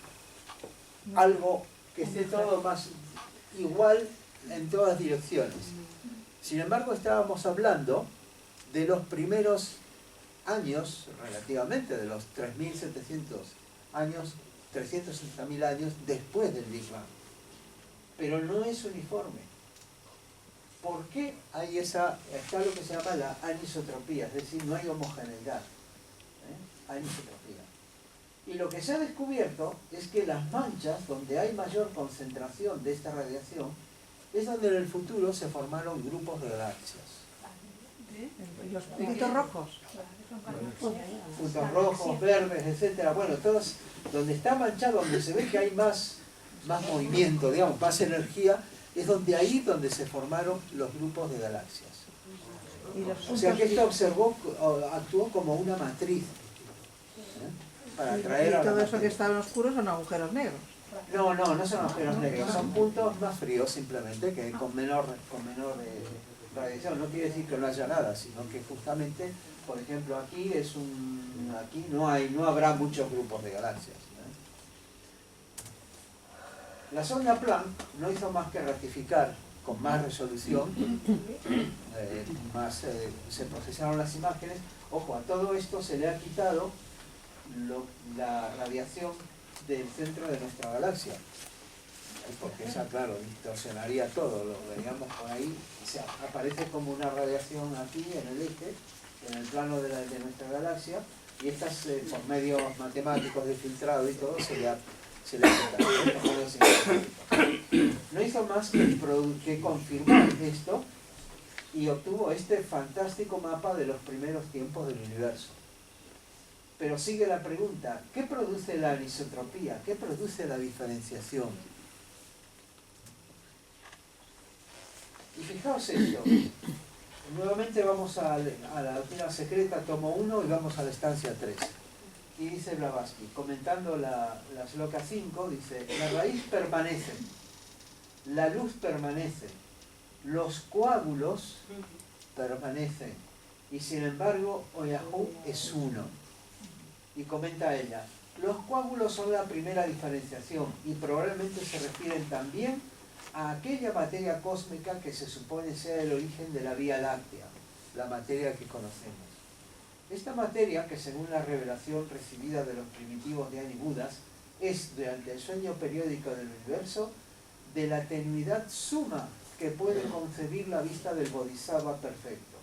algo que esté todo más igual en todas direcciones. Sin embargo, estábamos hablando de los primeros años, relativamente, de los 3.700 años, 360.000 años después del Big Bang. Pero no es uniforme. ¿Por qué hay está lo que se llama la anisotropía? Es decir, no hay homogeneidad. Anisotropía. Y lo que se ha descubierto es que las manchas donde hay mayor concentración de esta radiación es donde en el futuro se formaron grupos de galaxias. Los puntitos rojos. Puntos rojos, verdes, etcétera. Bueno, todos donde está manchado, donde se ve que hay más movimiento, digamos, más energía, es donde se formaron los grupos de galaxias. O sea que esto actuó como una matriz. Para atraer y todo eso que está en oscuro son agujeros negros. No son agujeros negros, son puntos más fríos simplemente, que con menor radiación. No quiere decir que no haya nada, sino que justamente, por ejemplo, aquí no habrá muchos grupos de galaxias. La sonda Planck no hizo más que ratificar con más resolución, se procesaron las imágenes. Ojo, a todo esto se le ha quitado la radiación del centro de nuestra galaxia, porque esa, claro, distorsionaría todo, lo veríamos por ahí, o sea, aparece como una radiación aquí en el eje, en el plano de nuestra galaxia, y estas por medios matemáticos de filtrado y todo se le ha quitado. No hizo más que confirmar esto y obtuvo este fantástico mapa de los primeros tiempos del universo. Pero sigue la pregunta, ¿qué produce la anisotropía? ¿Qué produce la diferenciación? Y fijaos esto, nuevamente vamos a la doctrina secreta, tomo 1, y vamos a la estancia 3. Y dice Blavatsky, comentando la Shloka 5, dice, la raíz permanece, la luz permanece, los coágulos permanecen, y sin embargo, Oyahu es uno. Y comenta ella, los coágulos son la primera diferenciación y probablemente se refieren también a aquella materia cósmica que se supone sea el origen de la Vía Láctea, la materia que conocemos. Esta materia, que según la revelación recibida de los primitivos de Anibudas, es durante el sueño periódico del universo de la tenuidad suma que puede concebir la vista del Bodhisattva perfecto.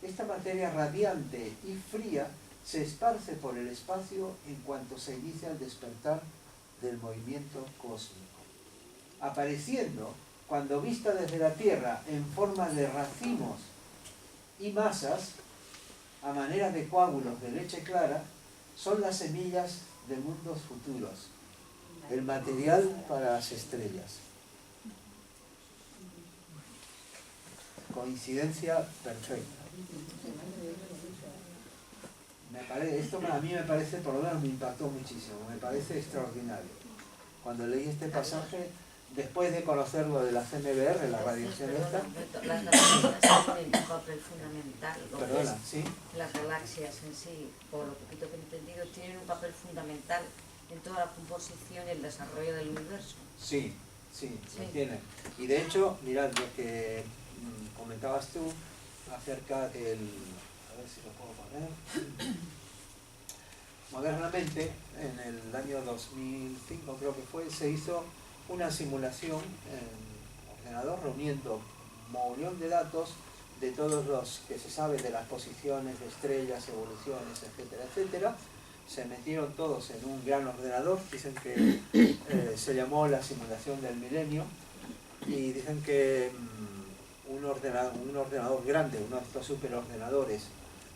Esta materia radiante y fría se esparce por el espacio en cuanto se inicia el despertar del movimiento cósmico, apareciendo, cuando vista desde la Tierra en forma de racimos y masas, a manera de coágulos de leche clara, son las semillas de mundos futuros, el material para las estrellas. Coincidencia perfecta. Esto a mí me parece, por lo menos me impactó muchísimo, me parece extraordinario. Cuando leí este pasaje, después de conocer lo de la CMBR, la radiación esta... Las galaxias tienen un papel fundamental. Perdona, ¿sí? Las galaxias en sí, por lo poquito que he entendido, tienen un papel fundamental en toda la composición y el desarrollo del universo. Sí, lo tienen. Y de hecho, mirad lo que comentabas tú acerca del... A ver si lo puedo poner. Modernamente, en el año 2005 creo que fue, se hizo una simulación en ordenador reuniendo un montón de datos de todos los que se sabe de las posiciones de estrellas, evoluciones, etcétera, etcétera. Se metieron todos en un gran ordenador, dicen que se llamó la simulación del milenio, y dicen que un ordenador grande, uno de estos superordenadores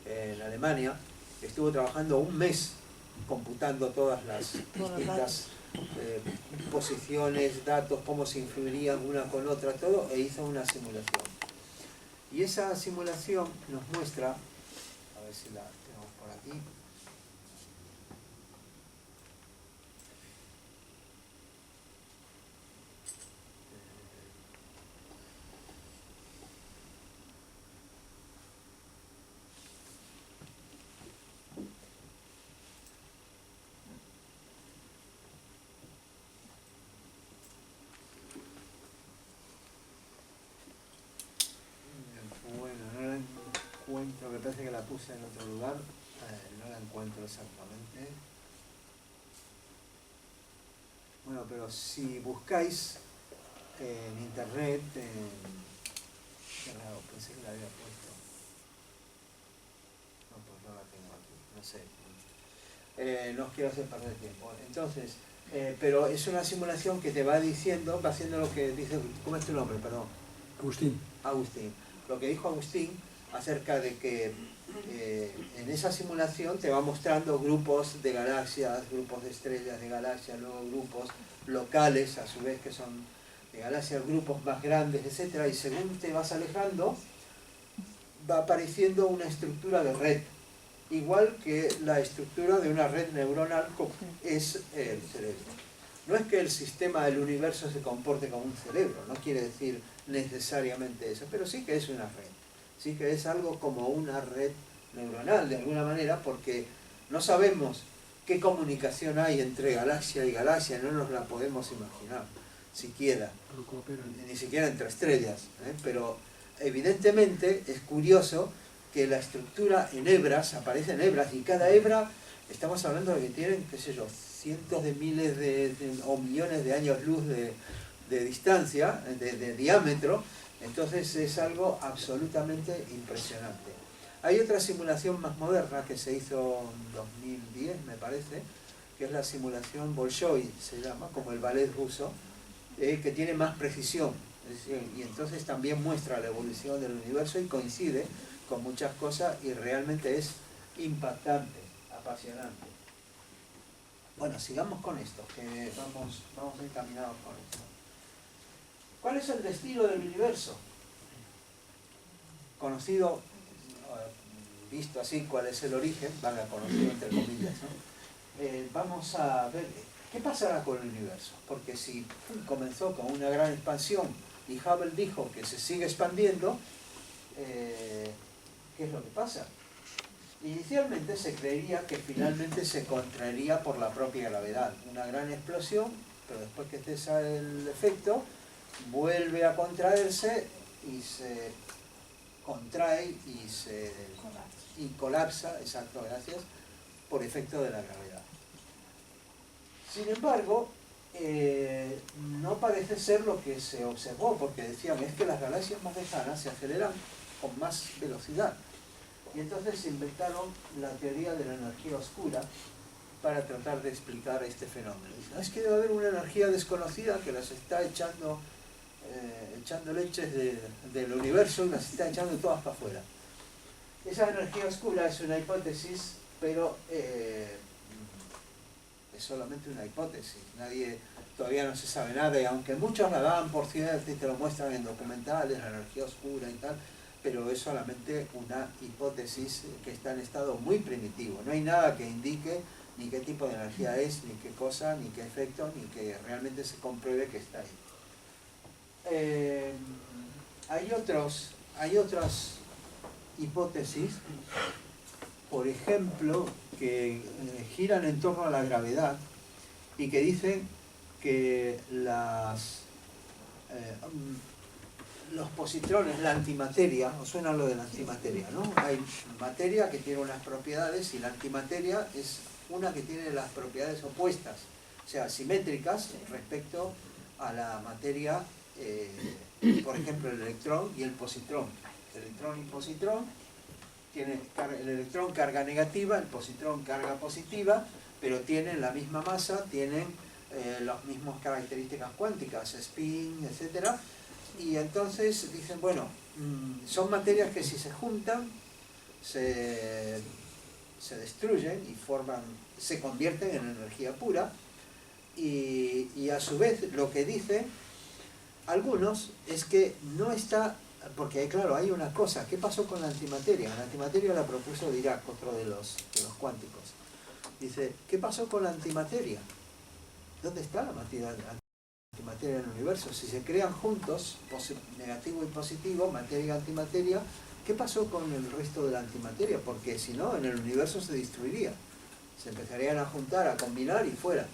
en Alemania, estuvo trabajando un mes computando todas las distintas posiciones, datos, cómo se influirían una con otra, todo, e hizo una simulación. Y esa simulación nos muestra, a ver si la tenemos por aquí, encuentro, me parece que la puse en otro lugar, no la encuentro exactamente. Bueno, pero si buscáis en internet, qué raro, pensé que la había puesto. No, pues no la tengo aquí, no sé. No os quiero hacer perder tiempo. Entonces, pero es una simulación que te va diciendo, va haciendo lo que dice, ¿cómo es tu nombre? Perdón. Agustín. Agustín. Lo que dijo Agustín acerca de que en esa simulación te va mostrando grupos de galaxias, grupos de estrellas de galaxias, luego grupos locales, a su vez que son de galaxias, grupos más grandes, etcétera, y según te vas alejando, va apareciendo una estructura de red, igual que la estructura de una red neuronal como es el cerebro. No es que el sistema del universo se comporte como un cerebro, no quiere decir necesariamente eso, pero sí que es una red. Sí que es algo como una red neuronal, de alguna manera, porque no sabemos qué comunicación hay entre galaxia y galaxia, no nos la podemos imaginar, siquiera, ni siquiera entre estrellas, pero evidentemente es curioso que la estructura en hebras, aparecen hebras, y cada hebra, estamos hablando de que tienen, qué sé yo, cientos de miles o millones de años luz de distancia, de diámetro. Entonces es algo absolutamente impresionante. Hay otra simulación más moderna que se hizo en 2010, me parece, que es la simulación Bolshoi, se llama, como el ballet ruso, que tiene más precisión. Es decir, y entonces también muestra la evolución del universo y coincide con muchas cosas y realmente es impactante, apasionante. Bueno, sigamos con esto, que vamos encaminados con esto. ¿Cuál es el destino del universo? Conocido, visto así, cuál es el origen, valga conocido entre comillas, ¿no? Vamos a ver qué pasará con el universo, porque si comenzó con una gran expansión y Hubble dijo que se sigue expandiendo, ¿qué es lo que pasa? Inicialmente se creería que finalmente se contraería por la propia gravedad, una gran explosión, pero después que cesa el efecto, vuelve a contraerse y se contrae y colapsa, exacto, gracias, por efecto de la gravedad. Sin embargo, no parece ser lo que se observó, porque decían, es que las galaxias más lejanas se aceleran con más velocidad. Y entonces se inventaron la teoría de la energía oscura para tratar de explicar este fenómeno. Dicen, es que debe haber una energía desconocida que las está echando leches del universo y las está echando todas para afuera. Esa energía oscura es una hipótesis, pero es solamente una hipótesis. Todavía no se sabe nada, y aunque muchos la dan por cierto y te lo muestran en documentales, la energía oscura y tal, pero es solamente una hipótesis que está en estado muy primitivo. No hay nada que indique ni qué tipo de energía es, ni qué cosa, ni qué efecto, ni que realmente se compruebe que está ahí. Hay otras hipótesis, por ejemplo, que giran en torno a la gravedad y que dicen que los positrones, la antimateria, os suena lo de la antimateria, ¿no? Hay materia que tiene unas propiedades y la antimateria es una que tiene las propiedades opuestas, o sea, simétricas respecto a la materia, por ejemplo, el electrón y el positrón. electrón y positrón. Tiene el electrón carga negativa, el positrón carga positiva, pero tienen la misma masa, tienen las mismas características cuánticas, spin, etc. Y entonces dicen, bueno, son materias que si se juntan, se destruyen y se convierten en energía pura. Y a su vez lo que dicen algunos es que no está, porque claro, hay una cosa, ¿qué pasó con la antimateria? La antimateria la propuso Dirac, otro de los cuánticos. Dice, ¿qué pasó con la antimateria? ¿Dónde está la antimateria en el universo? Si se crean juntos, negativo y positivo, materia y antimateria, ¿qué pasó con el resto de la antimateria? Porque si no, en el universo se destruiría. Se empezarían a juntar, a combinar y fuera.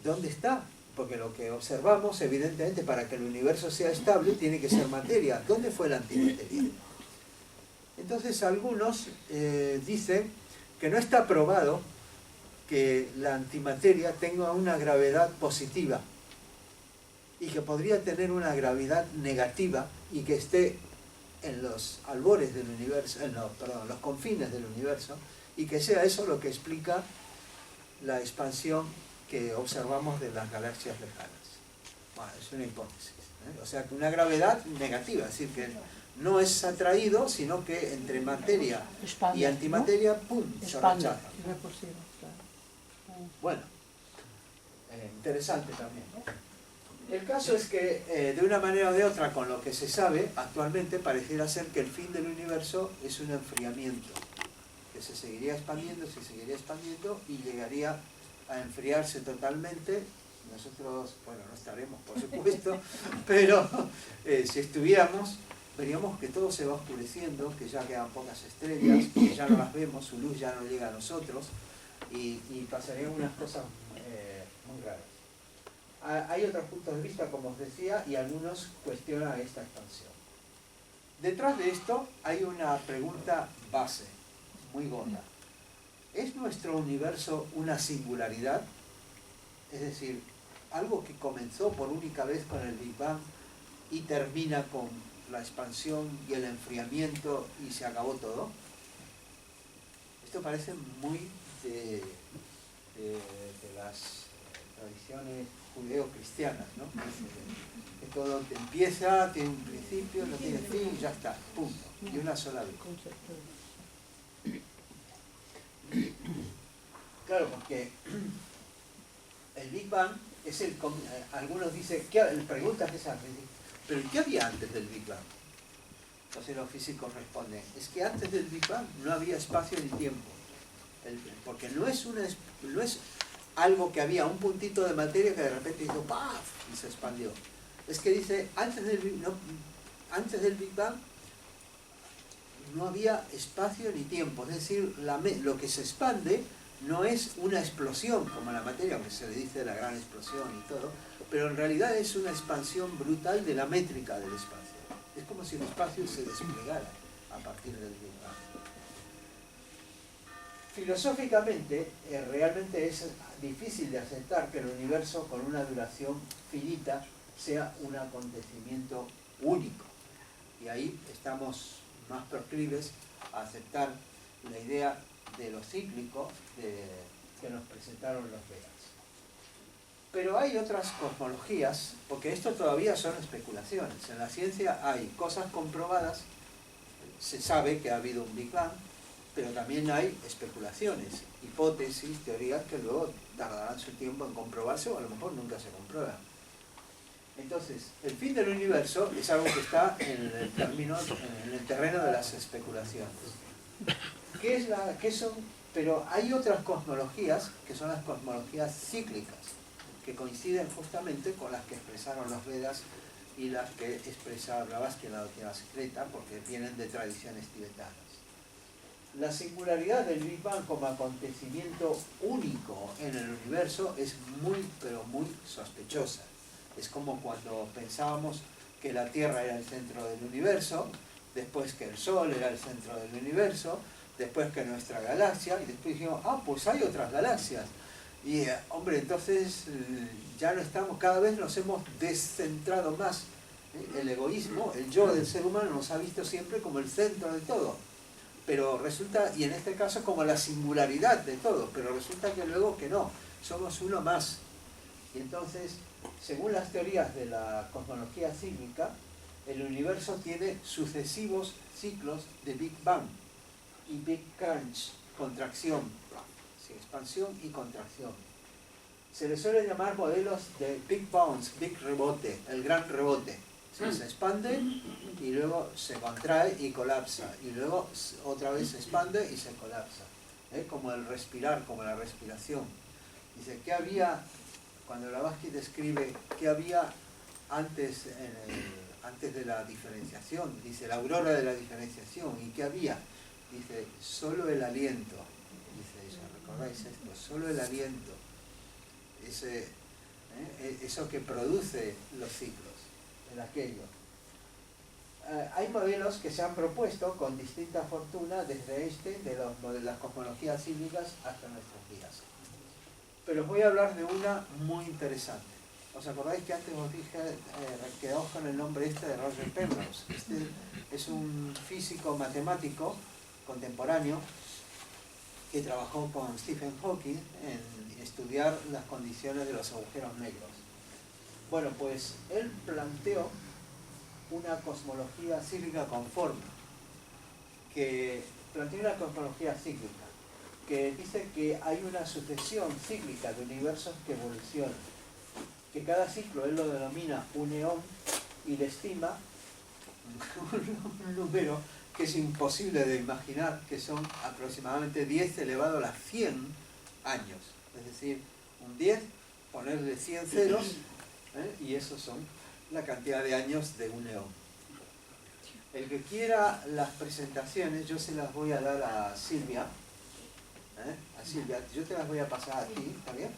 ¿Dónde está? Porque lo que observamos, evidentemente, para que el universo sea estable, tiene que ser materia. ¿Dónde fue la antimateria? Entonces, algunos dicen que no está probado que la antimateria tenga una gravedad positiva y que podría tener una gravedad negativa y que esté en los albores del universo, los confines del universo, y que sea eso lo que explica la expansión que observamos de las galaxias lejanas. Bueno, es una hipótesis, ¿eh? O sea, que una gravedad negativa, es decir, que no es atraído, sino que entre materia y antimateria, ¡pum!, se rechaza. Bueno, interesante también, ¿no? El caso es que, de una manera o de otra, con lo que se sabe, actualmente pareciera ser que el fin del universo es un enfriamiento, que se seguiría expandiendo y llegaría a enfriarse totalmente. Nosotros, bueno, no estaremos, por supuesto, pero si estuviéramos, veríamos que todo se va oscureciendo, que ya quedan pocas estrellas, que ya no las vemos, su luz ya no llega a nosotros, y pasarían unas cosas muy raras. Hay otros puntos de vista, como os decía, y algunos cuestionan esta expansión. Detrás de esto hay una pregunta base, muy gorda. ¿Es nuestro universo una singularidad? Es decir, algo que comenzó por única vez con el Big Bang y termina con la expansión y el enfriamiento y se acabó todo. Esto parece muy de las tradiciones judeo-cristianas, ¿no? Que todo empieza, tiene un principio, no tiene fin y ya está, punto. Y una sola vez. Claro, porque el Big Bang es algunos dicen, preguntas que se hacen, ¿pero qué había antes del Big Bang? Entonces los físicos responden, es que antes del Big Bang no había espacio ni tiempo, porque no es algo que había un puntito de materia que de repente hizo ¡paf! Y se expandió. Es que dice, antes del Big Bang no había espacio ni tiempo, es decir, lo que se expande no es una explosión como la materia, aunque se le dice la gran explosión y todo, pero en realidad es una expansión brutal de la métrica del espacio. Es como si el espacio se desplegara a partir del Big Bang. Filosóficamente, realmente es difícil de aceptar que el universo con una duración finita sea un acontecimiento único. Y ahí estamos más proclives a aceptar la idea de lo cíclico que nos presentaron los Vedas. Pero hay otras cosmologías, porque esto todavía son especulaciones. En la ciencia hay cosas comprobadas, se sabe que ha habido un Big Bang, pero también hay especulaciones, hipótesis, teorías que luego tardarán su tiempo en comprobarse o a lo mejor nunca se comprueban. Entonces, el fin del universo es algo que está en el terreno de las especulaciones. ¿Qué son? Pero hay otras cosmologías, que son las cosmologías cíclicas, que coinciden justamente con las que expresaron los Vedas y las que expresa Blavatsky en la Doctrina Secreta, porque vienen de tradiciones tibetanas. La singularidad del Big Bang como acontecimiento único en el universo es muy, pero muy sospechosa. Es como cuando pensábamos que la Tierra era el centro del universo, después que el Sol era el centro del universo, después que nuestra galaxia, y después dijimos, pues hay otras galaxias. Y, hombre, entonces ya no estamos, cada vez nos hemos descentrado más El egoísmo, el yo del ser humano nos ha visto siempre como el centro de todo. Pero resulta, y en este caso como la singularidad de todo, pero resulta que luego que no, somos uno más. Y entonces, según las teorías de la cosmología cíclica, el universo tiene sucesivos ciclos de Big Bang y Big Crunch, contracción, sí, expansión y contracción. Se le suele llamar modelos de Big Bounce, Big Rebote, el gran rebote. ¿Sí? Se expande y luego se contrae y colapsa, y luego otra vez se expande y se colapsa. Como el respirar, como la respiración. Dice, ¿qué había, cuando Blavatsky describe qué había antes, antes de la diferenciación? Dice, la aurora de la diferenciación. ¿Y qué había? Dice, solo el aliento. Dice eso, ¿recordáis esto? Solo el aliento. Eso que produce los ciclos, en aquello. Hay modelos que se han propuesto con distinta fortuna desde de las cosmologías cíclicas hasta nuestros días. Pero os voy a hablar de una muy interesante. ¿Os acordáis que antes os dije, quedaos con el nombre de Roger Penrose? Este es un físico matemático contemporáneo que trabajó con Stephen Hawking en estudiar las condiciones de los agujeros negros. Bueno, pues él planteó una cosmología cíclica conforme, que plantea una cosmología cíclica, que dice que hay una sucesión cíclica de universos que evolucionan, que cada ciclo él lo denomina un eón y le estima un número que es imposible de imaginar, que son aproximadamente 10 elevado a las 100 años, es decir, un 10, ponerle 100 ceros, y esos son la cantidad de años de un eón. El que quiera las presentaciones, yo se las voy a dar a Silvia, yo te las voy a pasar a ti, ¿está bien?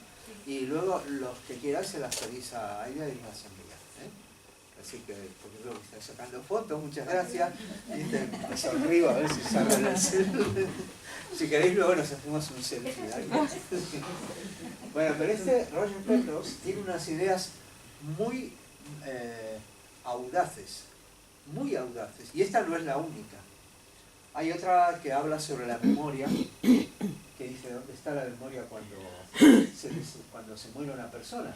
Y luego los que quieran se las pedís a ella y las envía. Así que, porque luego está sacando fotos, muchas gracias. Y te sonrío a ver si sale en el celular. Si queréis luego nos hacemos un selfie. Bueno, pero Roger Penrose tiene unas ideas muy audaces, y esta no es la única. Hay otra que habla sobre la memoria, que dice dónde está la memoria cuando se muere una persona,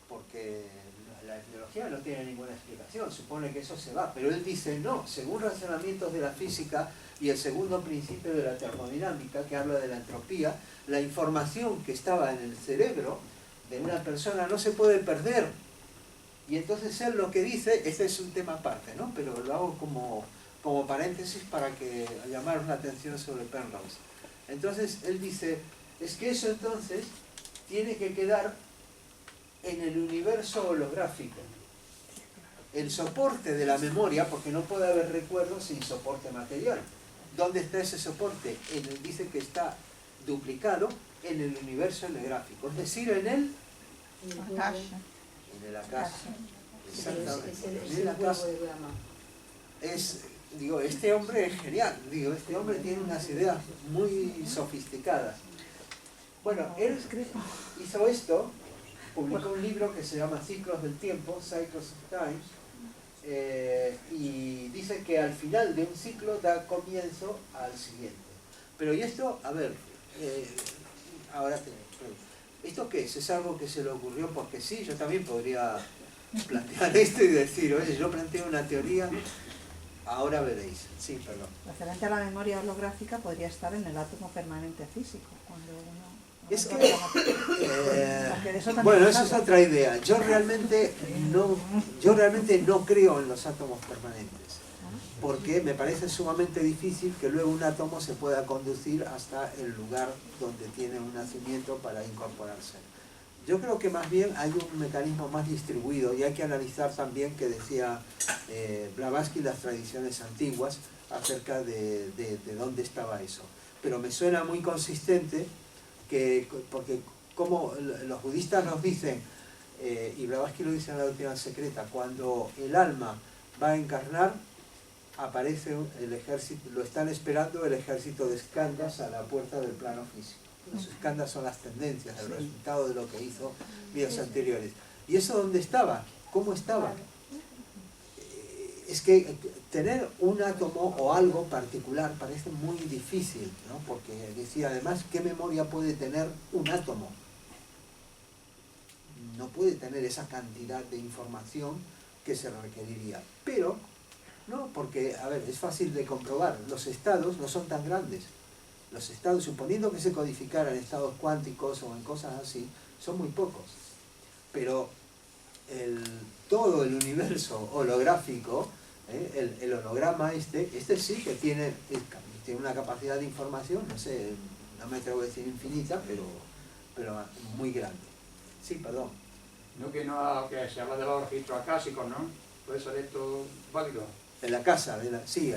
porque la biología no tiene ninguna explicación, supone que eso se va, pero él dice no, según razonamientos de la física y el segundo principio de la termodinámica, que habla de la entropía, la información que estaba en el cerebro de una persona no se puede perder. Y entonces él lo que dice, este es un tema aparte, ¿no? Pero lo hago como paréntesis para que llamaros la atención sobre Penrose. Entonces él dice, es que eso entonces tiene que quedar en el universo holográfico. El soporte de la memoria, porque no puede haber recuerdos sin soporte material. ¿Dónde está ese soporte? Dice que está duplicado en el universo holográfico, es decir, en el Akasha. Exactamente. En el Akasha. Digo, este hombre es genial, digo, este hombre tiene unas ideas muy sofisticadas. Bueno, él hizo esto, publicó un libro que se llama Ciclos del Tiempo, Cycles of Time, y dice que al final de un ciclo da comienzo al siguiente. Pero y esto, a ver, ahora te pregunto, ¿esto qué es? ¿Es algo que se le ocurrió porque sí? Yo también podría plantear esto y decir, oye, yo planteo una teoría, ahora veréis. Sí, perdón. Referente a la memoria holográfica podría estar en el átomo permanente físico, cuando uno... Es que, bueno, eso es otra idea. Yo realmente no creo en los átomos permanentes, porque me parece sumamente difícil que luego un átomo se pueda conducir hasta el lugar donde tiene un nacimiento para incorporarse. Yo creo que más bien hay un mecanismo más distribuido, y hay que analizar también, que decía Blavatsky, las tradiciones antiguas acerca de dónde estaba eso. Pero me suena muy consistente, porque como los budistas nos dicen, y Blavatsky lo dice en la Doctrina Secreta, cuando el alma va a encarnar, aparece el ejército, lo están esperando el ejército de skandhas a la puerta del plano físico. Los skandhas son las tendencias, el resultado de lo que hizo vidas anteriores. ¿Y eso dónde estaba? ¿Cómo estaba? es que tener un átomo o algo particular parece muy difícil, ¿no? Porque decía además, ¿qué memoria puede tener un átomo? No puede tener esa cantidad de información que se requeriría. Pero, no, porque, a ver, es fácil de comprobar, los estados no son tan grandes. Los estados, suponiendo que se codificaran estados cuánticos o en cosas así, son muy pocos. Pero todo el universo holográfico, el holograma este sí que tiene una capacidad de información, no sé, no me atrevo a decir infinita, pero muy grande. Sí, perdón. No, que se habla de los registros acásicos, ¿no? ¿Puede ser esto válido? De la casa, sí,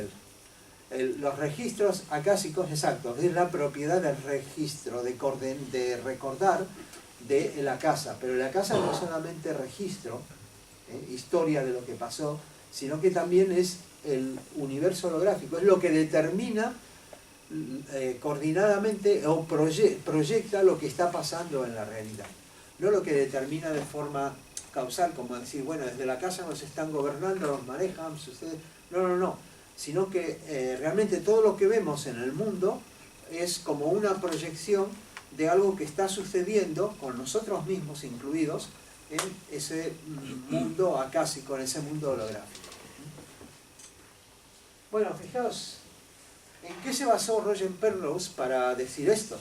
los registros acásicos, exacto, es la propiedad del registro, de recordar de la casa, pero la casa no es solamente registro, historia de lo que pasó, sino que también es el universo holográfico, es lo que determina coordinadamente o proyecta lo que está pasando en la realidad, no lo que determina de forma causal, como decir, bueno, desde la casa nos están gobernando, nos manejan, ustedes... No, sino que realmente todo lo que vemos en el mundo es como una proyección de algo que está sucediendo, con nosotros mismos incluidos, en ese mundo acásico, en ese mundo holográfico. Bueno, fijaos, ¿en qué se basó Roger Penrose para decir esto?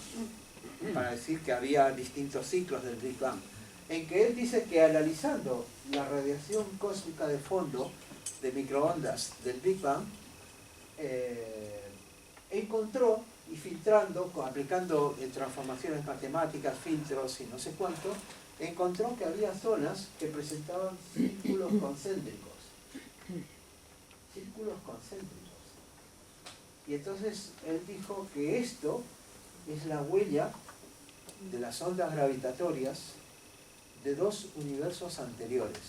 Para decir que había distintos ciclos del Big Bang. En que él dice que analizando la radiación cósmica de fondo de microondas del Big Bang, encontró, y filtrando, aplicando transformaciones matemáticas, filtros y no sé cuánto, encontró que había zonas que presentaban círculos concéntricos. Círculos concéntricos. Y entonces él dijo que esto es la huella de las ondas gravitatorias de dos universos anteriores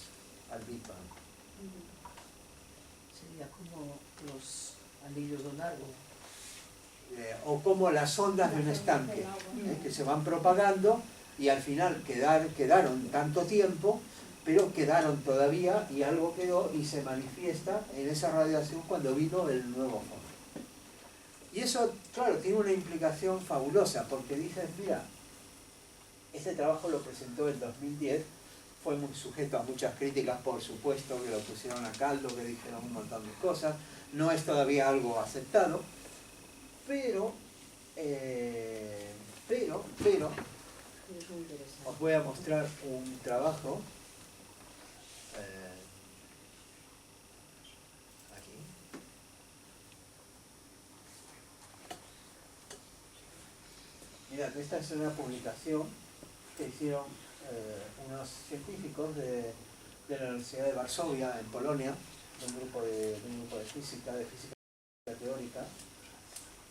al Big Bang. Sería como los anillos de un árbol. O como las ondas de un estanque, que se van propagando y al final quedaron tanto tiempo, pero quedaron todavía y algo quedó y se manifiesta en esa radiación cuando vino el nuevo fondo. Y eso, claro, tiene una implicación fabulosa, porque dices, mira, este trabajo lo presentó en 2010, fue muy sujeto a muchas críticas, por supuesto, que lo pusieron a caldo, que dijeron un montón de cosas, no es todavía algo aceptado, pero os voy a mostrar un trabajo aquí. Mirad, esta es una publicación que hicieron unos científicos de la Universidad de Varsovia, en Polonia, un grupo de física teórica,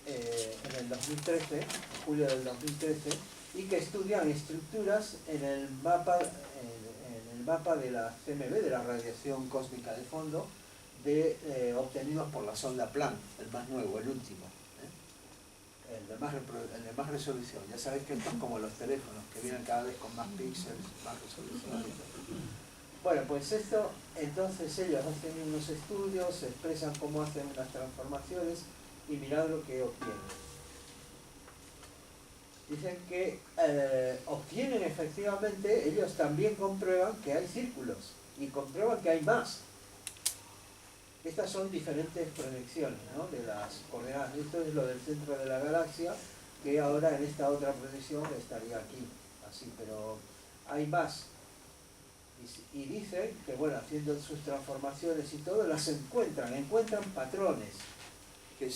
en el 2013, julio del 2013, y que estudian estructuras en el mapa de la CMB, de la radiación cósmica de fondo, obtenidos por la sonda Planck, el más nuevo, el último, el de más resolución. Ya sabéis que esto es como los teléfonos, que vienen cada vez con más píxeles, más resolución. Bueno, pues esto, entonces ellos hacen unos estudios, expresan cómo hacen las transformaciones y mirad lo que obtienen. Dicen que obtienen efectivamente, ellos también comprueban que hay círculos y comprueban que hay más. Estas son diferentes proyecciones, ¿no?, de las coordenadas. Esto es lo del centro de la galaxia, que ahora en esta otra proyección estaría aquí, así, pero hay más. Y dicen que, bueno, haciendo sus transformaciones y todo, las encuentran patrones que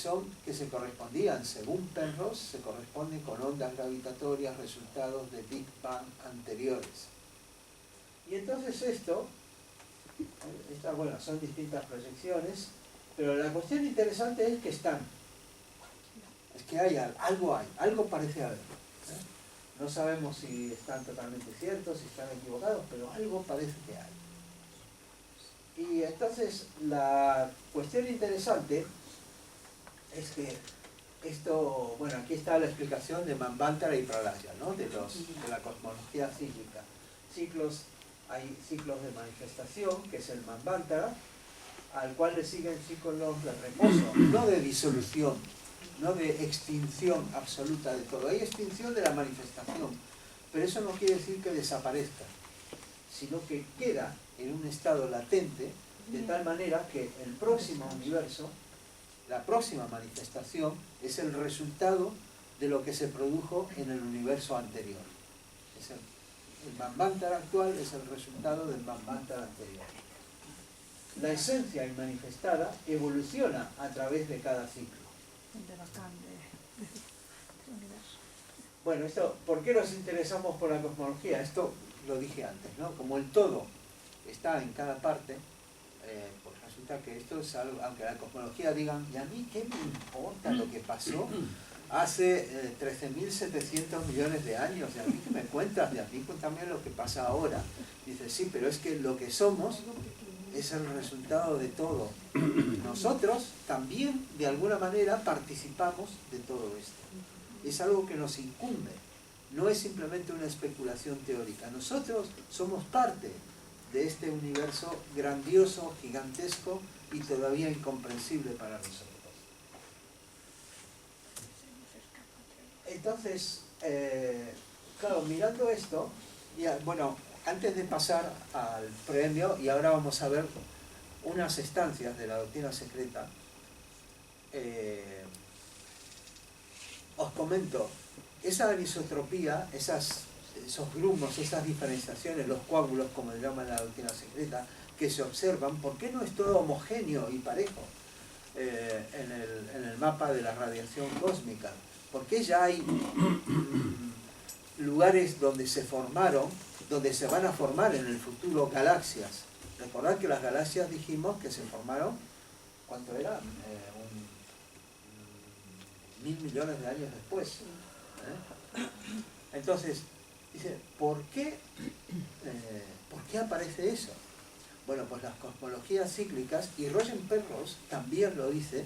se correspondían, según Penrose, se corresponden con ondas gravitatorias, resultados de Big Bang anteriores. Y entonces bueno, son distintas proyecciones, pero la cuestión interesante es que están. Es que hay algo parece haber. No sabemos si están totalmente ciertos, si están equivocados, pero algo parece que hay. Y entonces la cuestión interesante es que esto, bueno, aquí está la explicación de Manvantara y Pralaya, ¿no?, de la cosmología cíclica. Hay ciclos de manifestación, que es el Manvantara, al cual le siguen ciclos de reposo, no de disolución, no de extinción absoluta de todo. Hay extinción de la manifestación, pero eso no quiere decir que desaparezca, sino que queda en un estado latente, de tal manera que el próximo universo, la próxima manifestación, es el resultado de lo que se produjo en el universo anterior. El Manvantara actual es el resultado del Manvantara anterior. La esencia inmanifestada evoluciona a través de cada ciclo. Bueno, ¿por qué nos interesamos por la cosmología? Esto lo dije antes, ¿no? Como el todo está en cada parte, pues resulta que esto es algo, aunque la cosmología digan, ¿y a mí qué me importa lo que pasó hace 13.700 millones de años? ¿Y a mí qué me cuentas? Y a mí también lo que pasa ahora. Dice, sí, pero es que lo que somos es el resultado de todo. Nosotros también, de alguna manera, participamos de todo esto. Es algo que nos incumbe. No es simplemente una especulación teórica. Nosotros somos parte de este universo grandioso, gigantesco y todavía incomprensible para nosotros. Entonces, claro, mirando esto, ya, bueno, antes de pasar al premio, y ahora vamos a ver unas estancias de la doctrina secreta, os comento, esa anisotropía, esos grumos, esas diferenciaciones, los coágulos, como le llaman la doctrina secreta, que se observan, ¿por qué no es todo homogéneo y parejo en el mapa de la radiación cósmica? ¿Por qué ya hay lugares donde se formaron, donde se van a formar en el futuro galaxias? Recordad que las galaxias dijimos que se formaron, ¿cuánto era? 1.000 millones de años después. Entonces, dice, ¿por qué aparece eso? Bueno, pues las cosmologías cíclicas, y Roger Penrose también lo dice,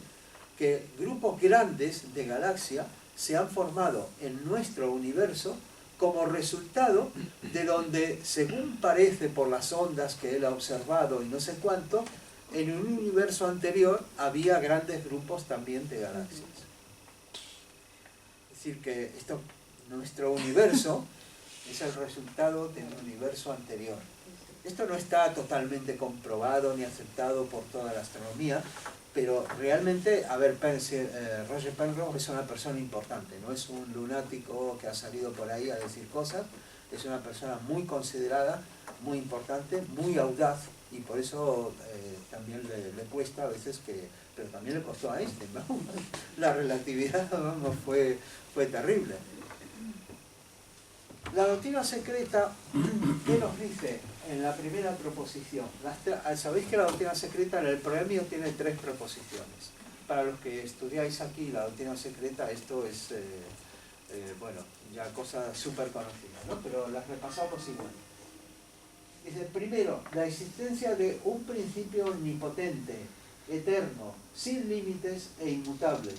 que grupos grandes de galaxias se han formado en nuestro universo como resultado de donde, según parece por las ondas que él ha observado y no sé cuánto, en un universo anterior había grandes grupos también de galaxias. Es decir, que nuestro universo es el resultado del universo anterior. Esto no está totalmente comprobado ni aceptado por toda la astronomía, pero realmente, a ver, Roger Penrose es una persona importante, no es un lunático que ha salido por ahí a decir cosas, es una persona muy considerada, muy importante, muy audaz, y por eso también le cuesta a veces pero también le costó a Einstein, ¿no? La relatividad, vamos, fue terrible. La doctrina secreta, ¿qué nos dice en la primera proposición? Sabéis que la doctrina secreta en el premio tiene 3 proposiciones. Para los que estudiáis aquí la doctrina secreta, esto es, bueno, ya cosa súper conocida, ¿no? Pero las repasamos igual. Dice, primero, la existencia de un principio omnipotente, eterno, sin límites e inmutable,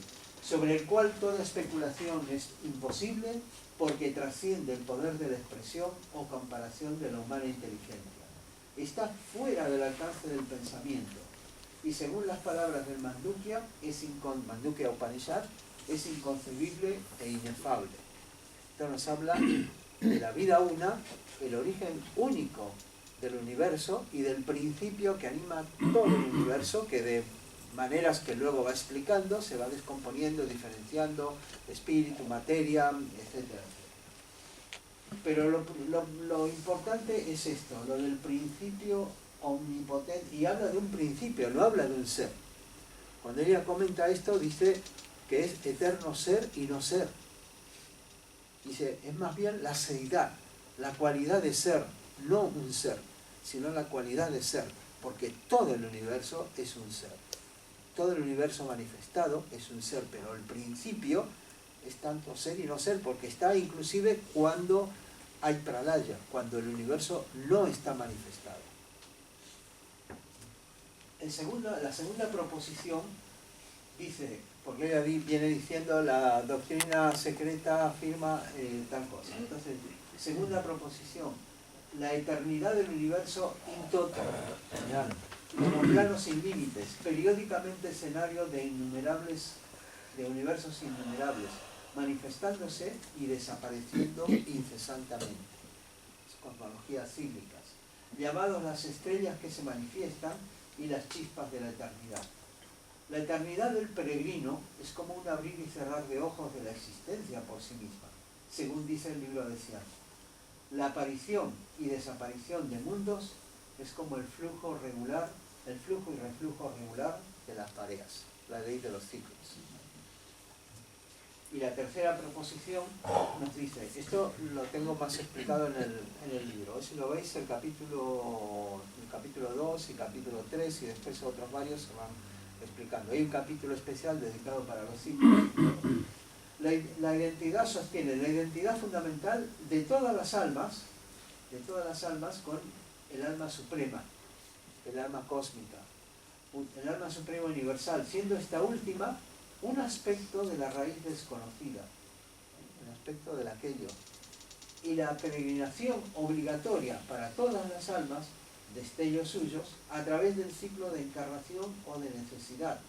sobre el cual toda especulación es imposible porque trasciende el poder de la expresión o comparación de la humana inteligencia. Está fuera del alcance del pensamiento y según las palabras del Mandukya Upanishad, es inconcebible e inefable. Esto nos habla de la vida una, el origen único del universo y del principio que anima todo el universo, que de maneras que luego va explicando se va descomponiendo, diferenciando espíritu, materia, etc. Pero lo importante es esto, lo del principio omnipotente, y habla de un principio, no habla de un ser. Cuando ella comenta esto dice que es eterno ser y no ser. Dice, es más bien la seidad, la cualidad de ser, no un ser, sino la cualidad de ser, porque todo el universo es un ser. Todo el universo manifestado es un ser, pero el principio es tanto ser y no ser, porque está inclusive cuando hay pralaya, cuando el universo no está manifestado. La segunda proposición dice, porque ella viene diciendo la doctrina secreta afirma tal cosa. Entonces, segunda proposición, la eternidad del universo in toto. como plano sin límites, periódicamente escenario de universos innumerables, manifestándose y desapareciendo incesantemente. Cosmologías cíclicas, llamados las estrellas que se manifiestan y las chispas de la eternidad. La eternidad del peregrino es como un abrir y cerrar de ojos de la existencia por sí misma, según dice el libro de Cian. La aparición y desaparición de mundos es como el flujo y reflujo regular de las mareas, la ley de los ciclos. Y la tercera proposición nos dice, esto lo tengo más explicado en el libro, si lo veis el capítulo 2 y capítulo 3 y después otros varios se van explicando. Hay un capítulo especial dedicado para los ciclos. La identidad sostiene la identidad fundamental de todas las almas con el alma suprema, el alma cósmica, el alma suprema universal, siendo esta última un aspecto de la raíz desconocida, un aspecto del aquello. Y la peregrinación obligatoria para todas las almas, destellos suyos, a través del ciclo de encarnación o de necesidad,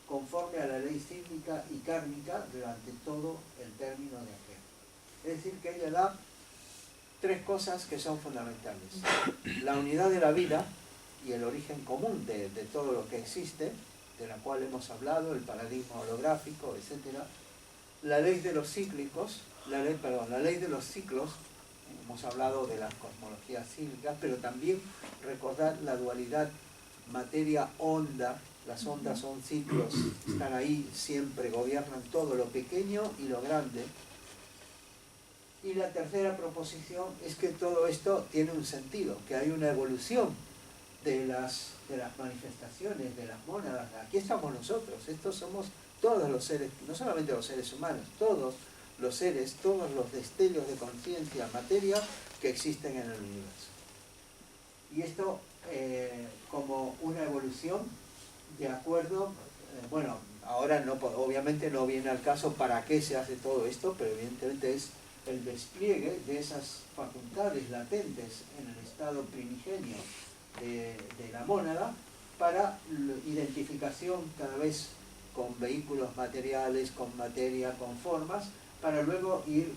conforme a la ley cíclica y kármica durante todo el término de aquel. Es decir, que ella da tres cosas que son fundamentales. La unidad de la vida y el origen común de todo lo que existe, de la cual hemos hablado, el paradigma holográfico, etc. La ley de los cíclicos, la ley de los ciclos, hemos hablado de las cosmologías cíclicas, pero también recordar la dualidad materia-onda. Las ondas son ciclos, están ahí siempre, gobiernan todo lo pequeño y lo grande. Y la tercera proposición es que todo esto tiene un sentido, que hay una evolución de las manifestaciones, de las mónadas. Aquí estamos nosotros, estos somos todos los seres, no solamente los seres humanos, todos los seres, todos los destellos de conciencia, materia que existen en el universo. Y esto como una evolución de acuerdo, bueno, ahora no, obviamente no viene al caso para qué se hace todo esto, pero evidentemente es el despliegue de esas facultades latentes en el estado primigenio de la mónada para identificación cada vez con vehículos materiales, con materia, con formas, para luego ir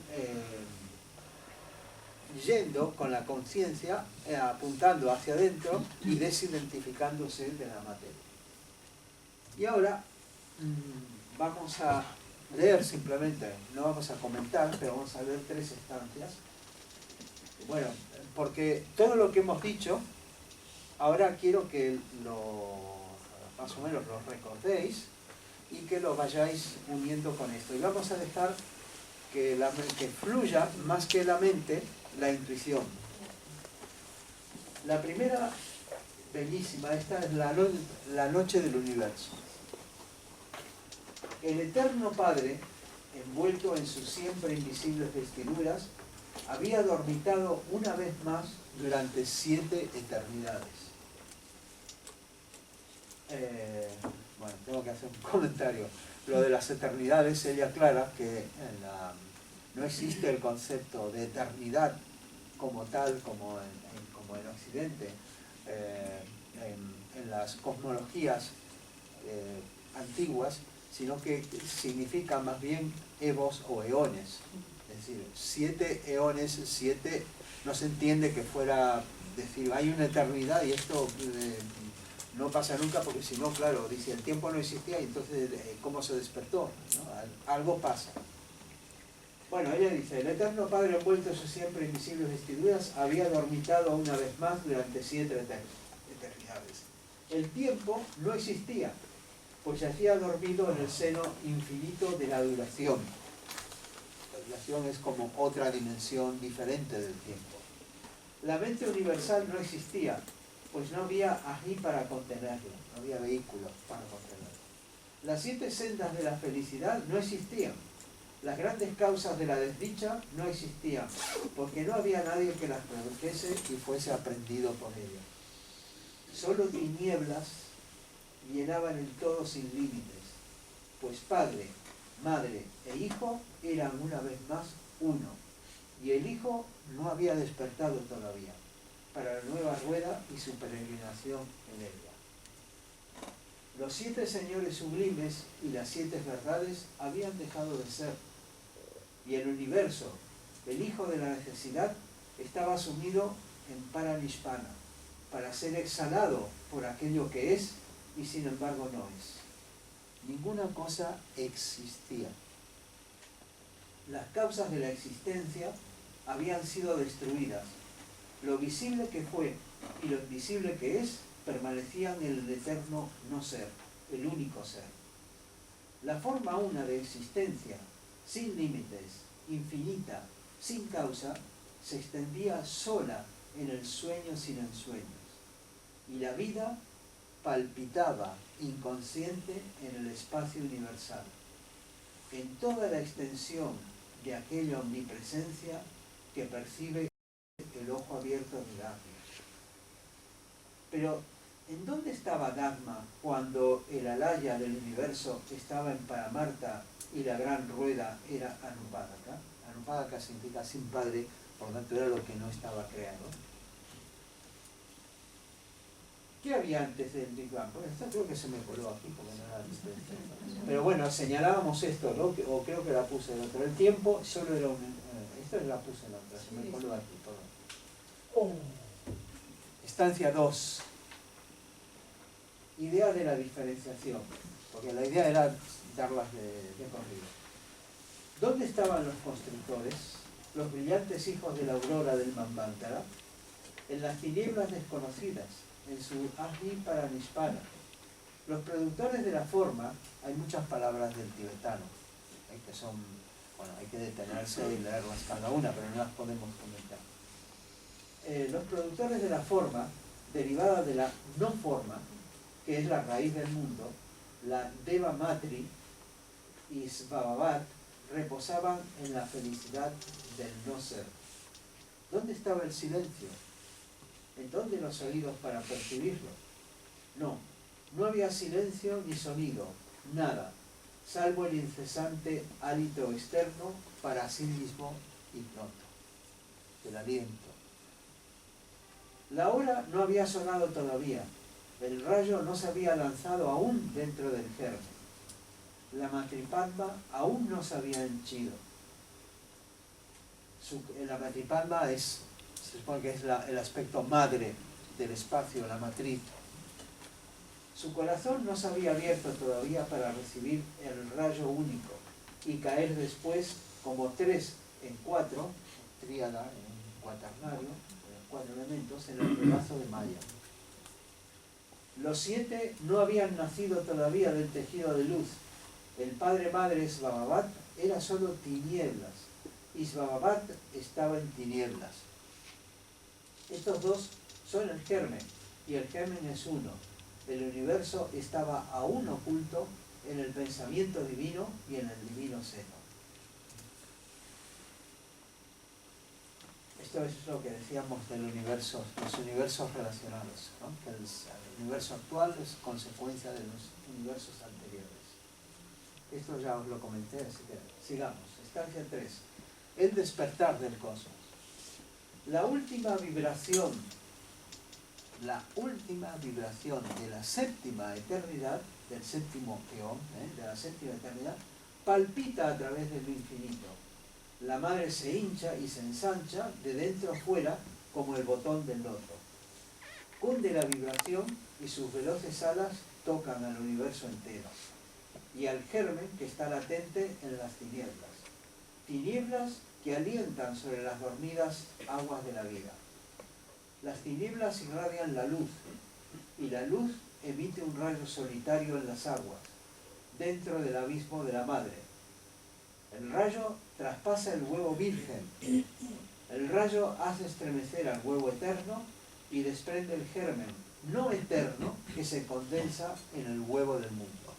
yendo con la conciencia, apuntando hacia adentro y desidentificándose de la materia. Y ahora vamos a leer simplemente, no vamos a comentar, pero vamos a leer 3 estancias. Bueno, porque todo lo que hemos dicho, ahora quiero que más o menos lo recordéis y que lo vayáis uniendo con esto. Y vamos a dejar que fluya más que la mente, la intuición. La primera, bellísima, esta es la noche del universo. El eterno Padre, envuelto en sus siempre invisibles vestiduras, había dormitado una vez más durante 7 eternidades. Bueno, tengo que hacer un comentario. Lo de las eternidades, ella aclara que no existe el concepto de eternidad como tal, como en Occidente, en las cosmologías antiguas, sino que significa más bien evos o eones. Es decir, 7 eones, 7, no se entiende que fuera decir, hay una eternidad y esto no pasa nunca, porque si no, claro, dice, el tiempo no existía y entonces, ¿cómo se despertó? ¿No? Algo pasa. Bueno, ella dice, el eterno Padre envuelto en sus siempre invisibles vestiduras había dormitado una vez más durante 7 eternidades. El tiempo no existía, pues yacía dormido en el seno infinito de la duración. La duración es como otra dimensión diferente del tiempo. La mente universal no existía, pues no había ají para contenerlo, no había vehículo para contenerlo. Las 7 sendas de la felicidad no existían. Las grandes causas de la desdicha no existían, porque no había nadie que las produjese y fuese aprendido por ellas. Solo tinieblas llenaban el todo sin límites, pues Padre, Madre e Hijo eran una vez más uno, y el Hijo no había despertado todavía para la nueva rueda y su peregrinación en ella. Los 7 señores sublimes y las 7 verdades habían dejado de ser, y el universo, el hijo de la necesidad, estaba sumido en Paranishpana, para ser exhalado por aquello que es y sin embargo no es. Ninguna cosa existía. Las causas de la existencia habían sido destruidas. Lo visible que fue y lo invisible que es permanecían en el eterno no ser, el único ser. La forma una de existencia, sin límites, infinita, sin causa, se extendía sola en el sueño sin ensueños. Y la vida palpitaba inconsciente en el espacio universal, en toda la extensión de aquella omnipresencia que percibe el ojo abierto de Dharma. Pero, ¿en dónde estaba Dharma cuando el alaya del universo estaba en Paramarta y la gran rueda era Anupadaka? Anupadaka significa sin padre, por lo tanto era lo que no estaba creado. ¿Qué había antes del Big Bang? Bueno, esto creo que se me coló aquí porque no era diferente. Pero bueno, señalábamos esto, ¿no? O creo que la puse en otro. El tiempo solo era un... esto la puse en otra, se me coló aquí todo. Estancia 2. Idea de la diferenciación, porque la idea era darlas de corrido. ¿Dónde estaban los constructores, los brillantes hijos de la aurora del Manvantara? En las tinieblas desconocidas, en su Aji Paranishpana. Los productores de la forma, hay muchas palabras del tibetano, que son, bueno, hay que detenerse y leerlas cada una, pero no las podemos comentar. Los productores de la forma, derivada de la no forma, que es la raíz del mundo, la Deva Matri y Svabhavat, reposaban en la felicidad del no ser. ¿Dónde estaba el silencio? ¿En dónde los oídos para percibirlo? No, no había silencio ni sonido, nada, salvo el incesante hálito externo para sí mismo ignoto, el aliento. La hora no había sonado todavía, el rayo no se había lanzado aún dentro del germen, la matripadma aún no se había henchido. La matripadma es, se supone que es el aspecto madre del espacio, la matriz. Su corazón no se había abierto todavía para recibir el rayo único y caer después como 3 en 4, tríada en cuaternario, 4 elementos, en el regazo de Maya. Los 7 no habían nacido todavía del tejido de luz. El padre-madre Svabhavat era solo tinieblas y Svabhavat estaba en tinieblas. Estos dos son el germen y el germen es uno. El universo estaba aún oculto en el pensamiento divino y en el divino seno. Esto es lo que decíamos del universo, los universos relacionados, ¿no? Que el universo actual es consecuencia de los universos anteriores. Esto ya os lo comenté, así que sigamos. Estancia 3. El despertar del cosmos. La última vibración de la séptima eternidad, del séptimo eón, de la séptima eternidad, palpita a través del infinito. La madre se hincha y se ensancha de dentro a fuera como el botón del loto. Cunde la vibración y sus veloces alas tocan al universo entero y al germen que está latente en las tinieblas. Tinieblas que alientan sobre las dormidas aguas de la vida. Las tinieblas irradian la luz y la luz emite un rayo solitario en las aguas, dentro del abismo de la madre. El rayo traspasa el huevo virgen. El rayo hace estremecer al huevo eterno y desprende el germen no eterno que se condensa en el huevo del mundo.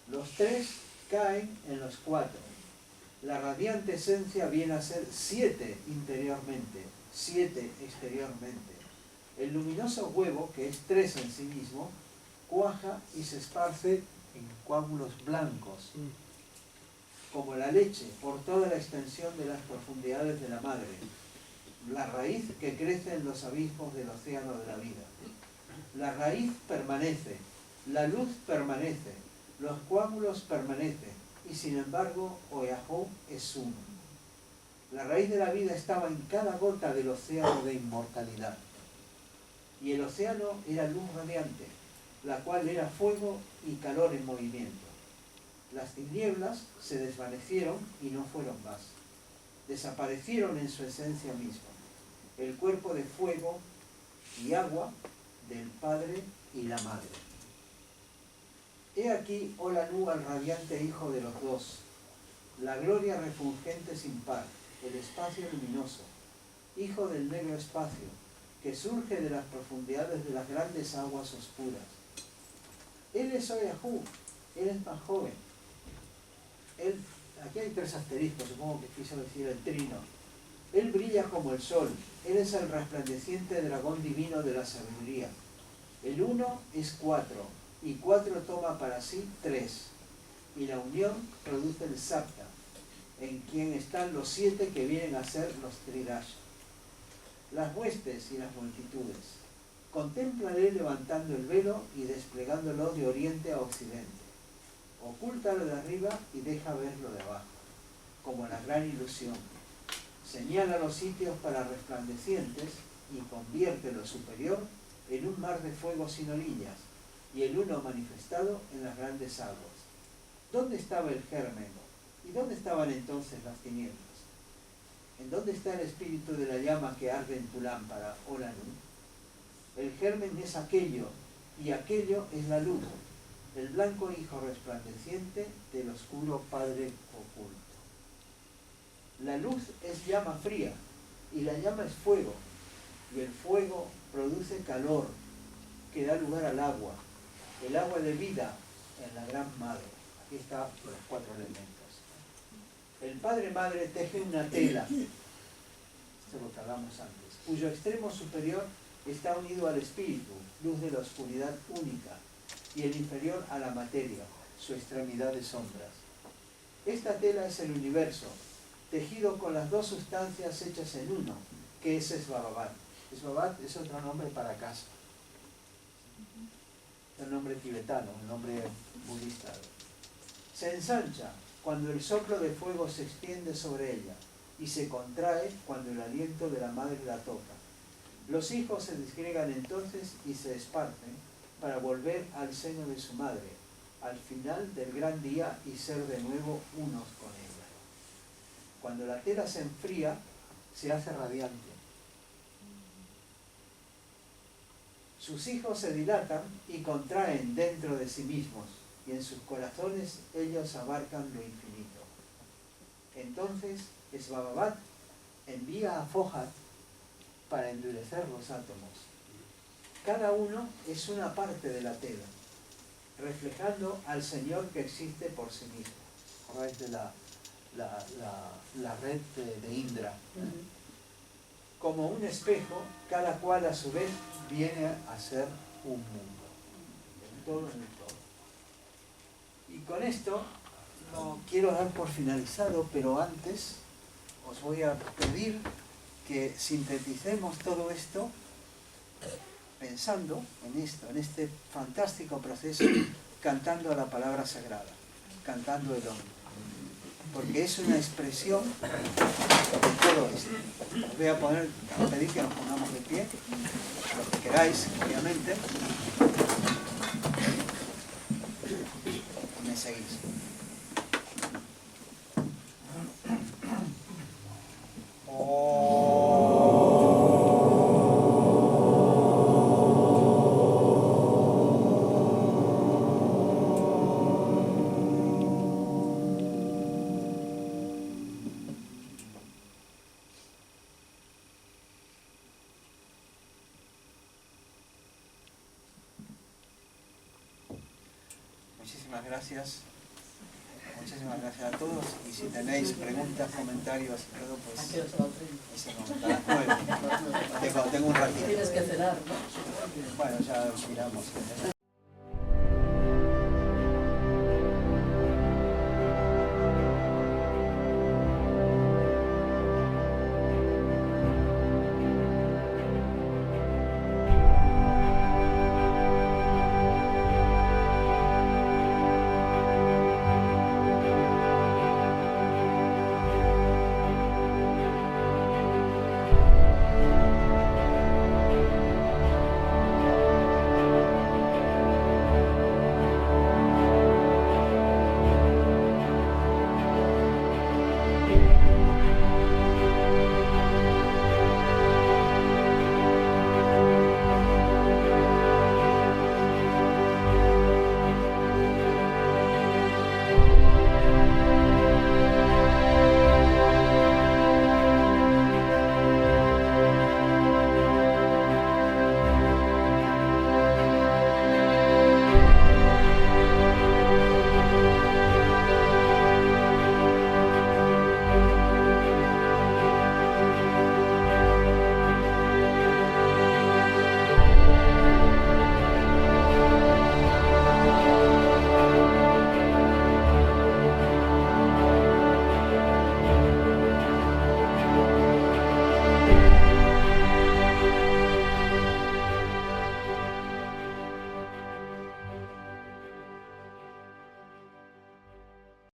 Los 3 caen en los 4. La radiante esencia viene a ser 7 interiormente, 7 exteriormente. El luminoso huevo, que es 3 en sí mismo, cuaja y se esparce en coágulos blancos, como la leche, por toda la extensión de las profundidades de la madre, la raíz que crece en los abismos del océano de la vida. La raíz permanece La luz permanece, los coágulos permanecen, y sin embargo, Oyahu es uno. La raíz de la vida estaba en cada gota del océano de inmortalidad. Y el océano era luz radiante, la cual era fuego y calor en movimiento. Las tinieblas se desvanecieron y no fueron más. Desaparecieron en su esencia misma. El cuerpo de fuego y agua del Padre y la Madre. He aquí, Olanu, al radiante hijo de los dos, la gloria refulgente sin par, el espacio luminoso, hijo del negro espacio, que surge de las profundidades de las grandes aguas oscuras. Él es Oyahu, él es más joven. Él, aquí hay 3 asteriscos, supongo que quiso decir el trino. Él brilla como el sol, él es el resplandeciente dragón divino de la sabiduría. El 1 es 4, y 4 toma para sí 3, y la unión produce el Sapta, en quien están los 7 que vienen a ser los Tridasha. Las huestes y las multitudes. Contémplale levantando el velo y desplegándolo de oriente a occidente. Ocúltalo de arriba y deja verlo de abajo, como la gran ilusión. Señala los sitios para resplandecientes y convierte lo superior en un mar de fuego sin orillas, y el uno manifestado en las grandes aguas. ¿Dónde estaba el germen? ¿Y dónde estaban entonces las tinieblas? ¿En dónde está el espíritu de la llama que arde en tu lámpara, Olanu? El germen es aquello, y aquello es la luz, el blanco hijo resplandeciente del oscuro Padre oculto. La luz es llama fría, y la llama es fuego, y el fuego produce calor, que da lugar al agua, el agua de vida en la gran madre. Aquí están los 4 elementos. El Padre-Madre teje una tela, esto lo que hablamos antes, cuyo extremo superior está unido al espíritu, luz de la oscuridad única, y el inferior a la materia, su extremidad de sombras. Esta tela es el universo, tejido con las 2 sustancias hechas en uno, que es Esbababat. Esbababat es otro nombre para casa. El nombre tibetano, el nombre budista. Se ensancha cuando el soplo de fuego se extiende sobre ella y se contrae cuando el aliento de la madre la toca. Los hijos se disgregan entonces y se esparcen para volver al seno de su madre, al final del gran día y ser de nuevo unos con ella. Cuando la tela se enfría, se hace radiante. Sus hijos se dilatan y contraen dentro de sí mismos, y en sus corazones ellos abarcan lo infinito. Entonces, Esbababat envía a Fohat para endurecer los átomos. Cada uno es una parte de la tela, reflejando al Señor que existe por sí mismo. Acordáis de la red de Indra. Como un espejo, cada cual a su vez viene a ser un mundo. En todo en el todo. Y con esto lo quiero dar por finalizado, pero antes os voy a pedir que sinteticemos todo esto pensando en esto, en este fantástico proceso, cantando la palabra sagrada, cantando el hombre. Porque es una expresión de todo esto. Os voy a pedir que nos pongamos de pie, lo que queráis, obviamente. Me seguís. Gracias. Muchísimas gracias a todos. Y si tenéis preguntas, comentarios y todo, pues... Tengo un ratito. Tienes que cenar, ¿no? Bueno, ya miramos.